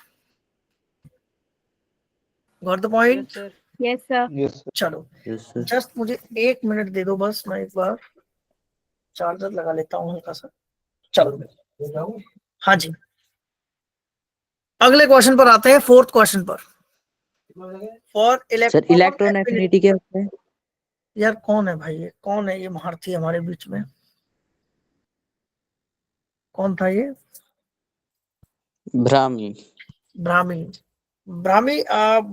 Speaker 1: Got the point?
Speaker 10: Yes sir.
Speaker 1: चलो
Speaker 9: यस सर।
Speaker 1: जस्ट मुझे 1 मिनट दे दो बस, मैं एक बार चार्जर लगा लेता हूँ हल्का सा। चलो हाँ जी, अगले क्वेश्चन पर आते हैं, फोर्थ क्वेश्चन पर। फॉर
Speaker 11: सर इलेक्ट्रॉन एफिनिटी क्या होता है?
Speaker 1: यार कौन है भाई ये? कौन है ये महारथी हमारे बीच में? कौन था ये?
Speaker 11: ब्राह्मी।
Speaker 1: ब्राह्मी। ब्राह्मी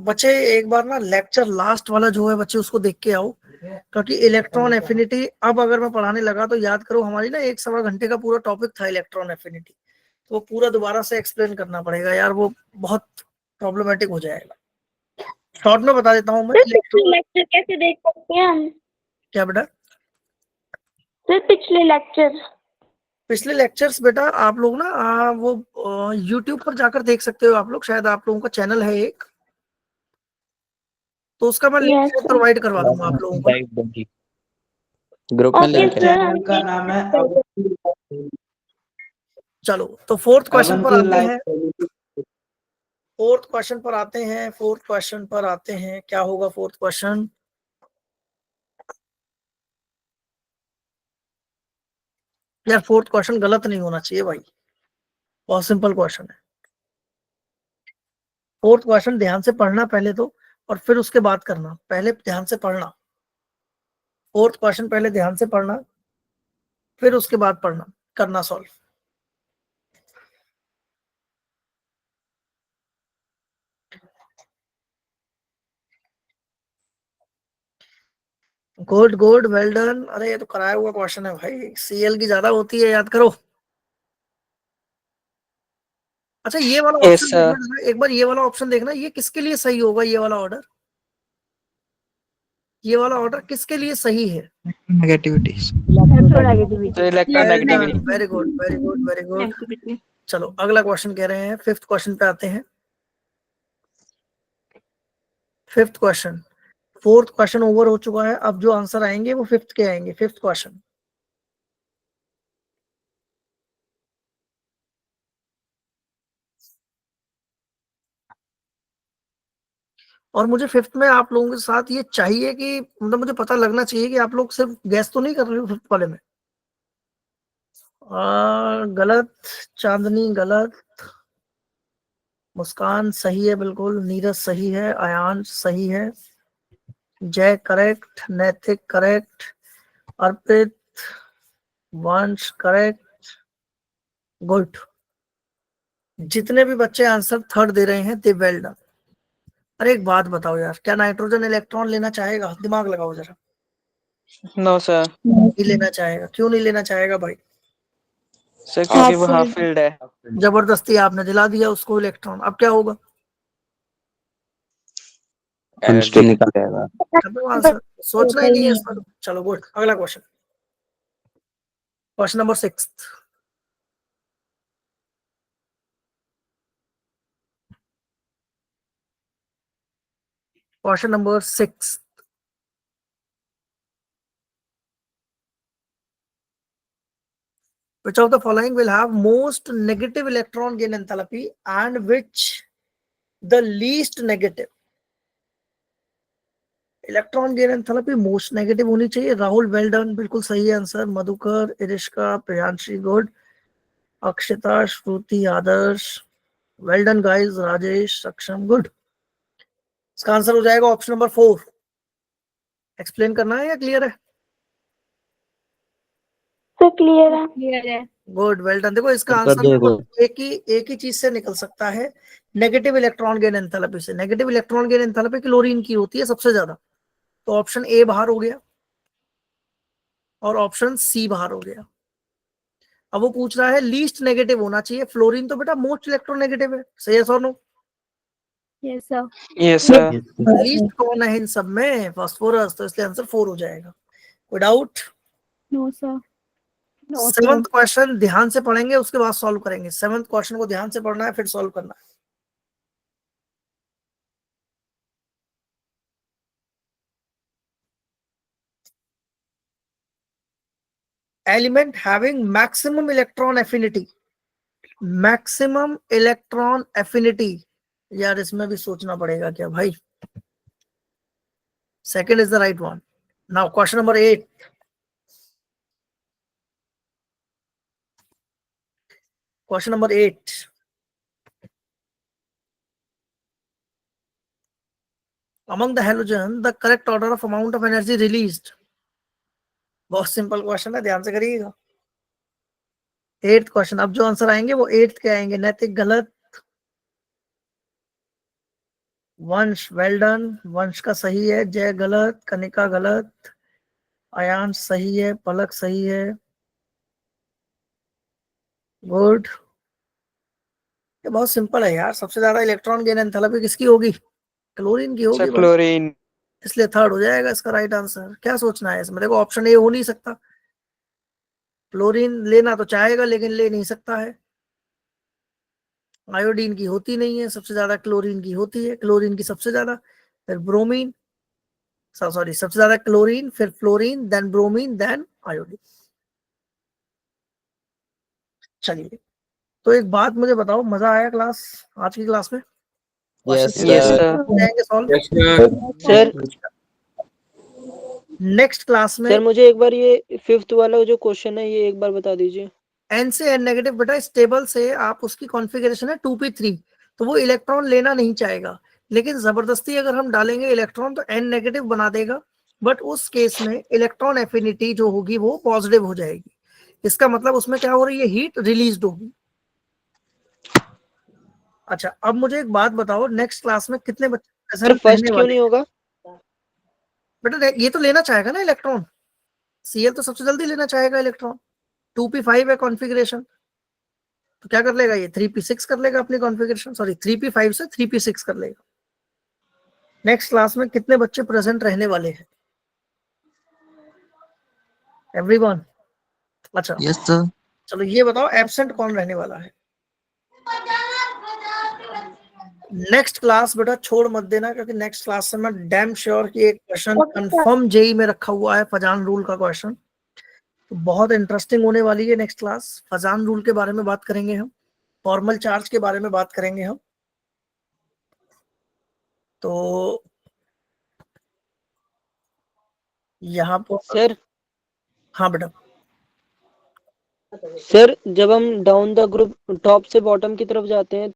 Speaker 1: बच्चे एक बार ना लेक्चर लास्ट वाला जो है बच्चे उसको देख के आओ, क्योंकि इलेक्ट्रॉन एफिनिटी अब अगर मैं पढ़ाने लगा तो याद करो हमारी ना 1-1.25 घंटे का पूरा टॉपिक था इलेक्ट्रॉन एफिनिटी, तो वो पूरा दोबारा से एक्सप्लेन करना पड़ेगा यार, वो बहुत प्रॉब्लमेटिक हो जाएगा। शॉर्ट में बता देता हूँ मैं।
Speaker 10: पिछले लेक्चर कैसे देख सकते हैं हम?
Speaker 1: क्या बेटा?
Speaker 10: सर पिछले लेक्चर।
Speaker 1: पिछले लेक्चर्स बेटा आप लोग ना वो YouTube पर जाकर देख सकते हो आप लोग, शायद आप लोगों का चैनल है एक, तो उसका मैं लिंक
Speaker 10: Yes, sir.
Speaker 1: प्रोवाइड करवा दूंगा आप लोगों को।
Speaker 11: ग्रुप में
Speaker 10: Okay,
Speaker 11: लिंक है।
Speaker 10: sir.
Speaker 3: का नाम है
Speaker 1: चलो तो फोर्थ क्वेश्चन पर
Speaker 3: अवंती
Speaker 1: आते हैं।
Speaker 3: लाइफ।
Speaker 1: फोर्थ क्वेश्चन पर आते हैं। फोर्थ क्वेश्चन पर आते हैं, क्या होगा फोर्थ क्वेश्चन? यार फोर्थ क्वेश्चन गलत नहीं होना चाहिए भाई, बहुत सिंपल क्वेश्चन है। फोर्थ क्वेश्चन ध्यान से पढ़ना पहले तो, और फिर उसके बाद करना। पहले ध्यान से पढ़ना, फोर्थ क्वेश्चन पहले ध्यान से पढ़ना, फिर उसके बाद पढ़ना, करना solve. Good good, well done. अरे ये तो कराया हुआ क्वेश्चन है भाई, सीएल की ज्यादा होती है, याद करो। अच्छा ये वाला
Speaker 11: Yes,
Speaker 1: ऑप्शन
Speaker 11: sir.
Speaker 1: देखना, एक बार ये वाला ऑप्शन देखना, ये किसके लिए सही होगा? ये वाला ऑर्डर, ये वाला ऑर्डर किसके लिए सही है?
Speaker 8: नेगेटिविटीज।
Speaker 11: तो electron negativity.
Speaker 1: Very good very good very good. चलो अगला क्वेश्चन कह रहे हैं, फिफ्थ क्वेश्चन पे आते हैं। Fifth question, fourth question over हो चुका है, अब जो आंसर आएंगे वो फिफ्थ के आएंगे। फिफ्थ क्वेश्चन, और मुझे फिफ्थ में आप लोगों के साथ ये चाहिए कि मतलब मुझे पता लगना चाहिए कि आप लोग सिर्फ गैस तो नहीं कर रहे हो फिफ्थ वाले में। गलत, चांदनी गलत, मुस्कान सही है बिल्कुल, नीरज सही है, अयान सही है, जय करेक्ट, नैतिक करेक्ट, अर्पित, वंश करेक्ट, गुड। जितने भी बच्चे आंसर थर्ड दे रहे हैं दे वेल डन। अरे एक बात बताओ यार, क्या नाइट्रोजन इलेक्ट्रॉन लेना चाहेगा? दिमाग लगाओ जरा।
Speaker 11: No sir.
Speaker 1: नहीं लेना चाहेगा, क्यों नहीं लेना चाहेगा भाई?
Speaker 11: सर क्योंकि वो हाफ फील्ड है।
Speaker 1: जबरदस्ती आपने दिला दिया उसको इलेक्ट्रॉन, अब क्या होगा?
Speaker 9: अनस्टेबल निकल जाएगा।
Speaker 1: खत्म आंसर, सोचना ही नहीं है इस पर। चलो गुड, अगला question, question number 6। Question number 6, which of the following will have most negative electron gain enthalpy and which the least negative? Electron gain enthalpy most negative होनी चाहिए। राहुल वेल डन, बिल्कुल सही आंसर। मधुकर, इरिश्का, प्रियांशी गुड। अक्षिता, श्रुति, आदर्श, well done guys, Rajesh, सक्षम, good. इसका answer हो जाएगा option number 4। Explain करना है या क्लियर है?
Speaker 10: सर क्लियर है।
Speaker 5: क्लियर है।
Speaker 1: Good, well done. देखो इसका
Speaker 3: कर
Speaker 1: आंसर
Speaker 3: दो
Speaker 1: देखो एक ही चीज से निकल सकता है, नेगेटिव इलेक्ट्रॉन गेन एंथैल्पी से। Negative electron gain enthalpy chlorine की होती है सबसे ज्यादा, तो ऑप्शन ए बाहर हो गया और ऑप्शन सी बाहर हो गया। अब वो पूछ रहा है लीस्ट नेगेटिव होना चाहिए, फ्लोरीन तो बेटा मोस्ट इलेक्ट्रोनेगेटिव है, सही है sir? No,
Speaker 5: yes sir.
Speaker 11: Yes, sir.
Speaker 1: Least कौन है इन सब में? फास्फोरस, तो इसलिए आंसर 4 हो जाएगा। कोई doubt?
Speaker 5: No sir.
Speaker 1: 7th question ध्यान से पढ़ेंगे, उसके बाद सॉल्व करेंगे। 7th क्वेश्चन को ध्यान से पढ़ना है, फिर सॉल्व करना है। Element having maximum electron affinity. Maximum electron affinity, यार इसमें भी सोचना पड़ेगा क्या भाई? Second is the right one. Now question number 8। Question number 8, among the halogen the correct order of amount of energy released। बहुत सिंपल क्वेश्चन है, ध्यान से करिएगा। 8th question. अब जो आंसर आएंगे वो 8th के आएंगे। नैतिक गलत, वंश वेल डन, वंश का सही है, जय गलत, कनिका गलत, आयांश सही है, पलक सही है, गुड। ये बहुत सिंपल है यार। सबसे ज्यादा इलेक्ट्रॉन गेन एंथैल्पी किसकी होगी? क्लोरीन की होगी
Speaker 11: Sir,
Speaker 1: बस,
Speaker 11: chlorine.
Speaker 1: इसलिए 3rd हो जाएगा इसका राइट आंसर। क्या सोचना है इसमें? देखो ऑप्शन ए हो नहीं सकता, क्लोरीन लेना तो चाहेगा लेकिन ले नहीं सकता है। आयोडीन की होती नहीं है, सबसे ज्यादा क्लोरीन की होती है, क्लोरीन की सबसे ज्यादा, फिर ब्रोमीन, सॉरी सबसे ज्यादा क्लोरीन, फिर fluorine, then bromine, then iodine. चलिए, तो एक बात मुझे बताओ, मजा आया क्लास, आज की क्लास में?
Speaker 11: Yes,
Speaker 3: Yes,
Speaker 11: sir.
Speaker 1: जाएंगे solve
Speaker 2: yes sir.
Speaker 4: Sir
Speaker 1: next class में।
Speaker 4: सर मुझे एक बार ये 5th वाला जो क्वेश्चन है ये एक बार बता दीजिए।
Speaker 1: एन से एन नेगेटिव बेटा, इस टेबल से आप उसकी कॉन्फ़िगरेशन है 2p3, तो वो इलेक्ट्रॉन लेना नहीं चाहेगा, लेकिन जबरदस्ती अगर हम डालेंगे इलेक्ट्रॉन तो एन नेगेटिव बना देगा, बट उस केस में इलेक्ट्रॉन एफिनिटी जो होगी वो पॉजिटिव हो जाएगी। इसका मतलब उसमें क्या हो रही है? हीट रिलीज होगी। अच्छा, अब मुझे एक बात बताओ, नेक्स्ट क्लास में कितने बच्चे
Speaker 4: सर
Speaker 1: प्रेजेंट
Speaker 4: फर्स्ट
Speaker 1: रहने
Speaker 4: क्यों
Speaker 1: वाले
Speaker 4: नहीं होगा?
Speaker 1: बेटा? ये तो लेना चाहेगा ना इलेक्ट्रॉन, Cl तो सबसे जल्दी लेना चाहेगा इलेक्ट्रॉन। 2p5 है कॉन्फ़िगरेशन, तो क्या कर लेगा ये? 3p6 कर लेगा अपनी कॉन्फ़िगरेशन, सॉरी 3p5 से 3p6 कर लेगा। नेक्स्ट क्लास में कितने बच्चे प्रेजेंट रहने वाले हैं? एवरीवन? अच्छा
Speaker 7: यस सर।
Speaker 1: चलो ये बताओ, एब्सेंट कौन रहने वाला है? नेक्स्ट क्लास बेटा छोड़ मत देना, क्योंकि नेक्स्ट क्लास से मैं डैम श्योर कि एक क्वेश्चन कंफर्म जेई में रखा हुआ है, फजान रूल का क्वेश्चन, तो बहुत इंटरेस्टिंग होने वाली है नेक्स्ट क्लास। फजान रूल के बारे में बात करेंगे हम, फॉर्मल चार्ज के बारे में बात करेंगे हम। तो यहाँ पर
Speaker 4: सर
Speaker 1: हाँ बेटा,
Speaker 4: सर जब हम डाउन द ग्रुप टॉप से बॉटम की तरफ जाते हैं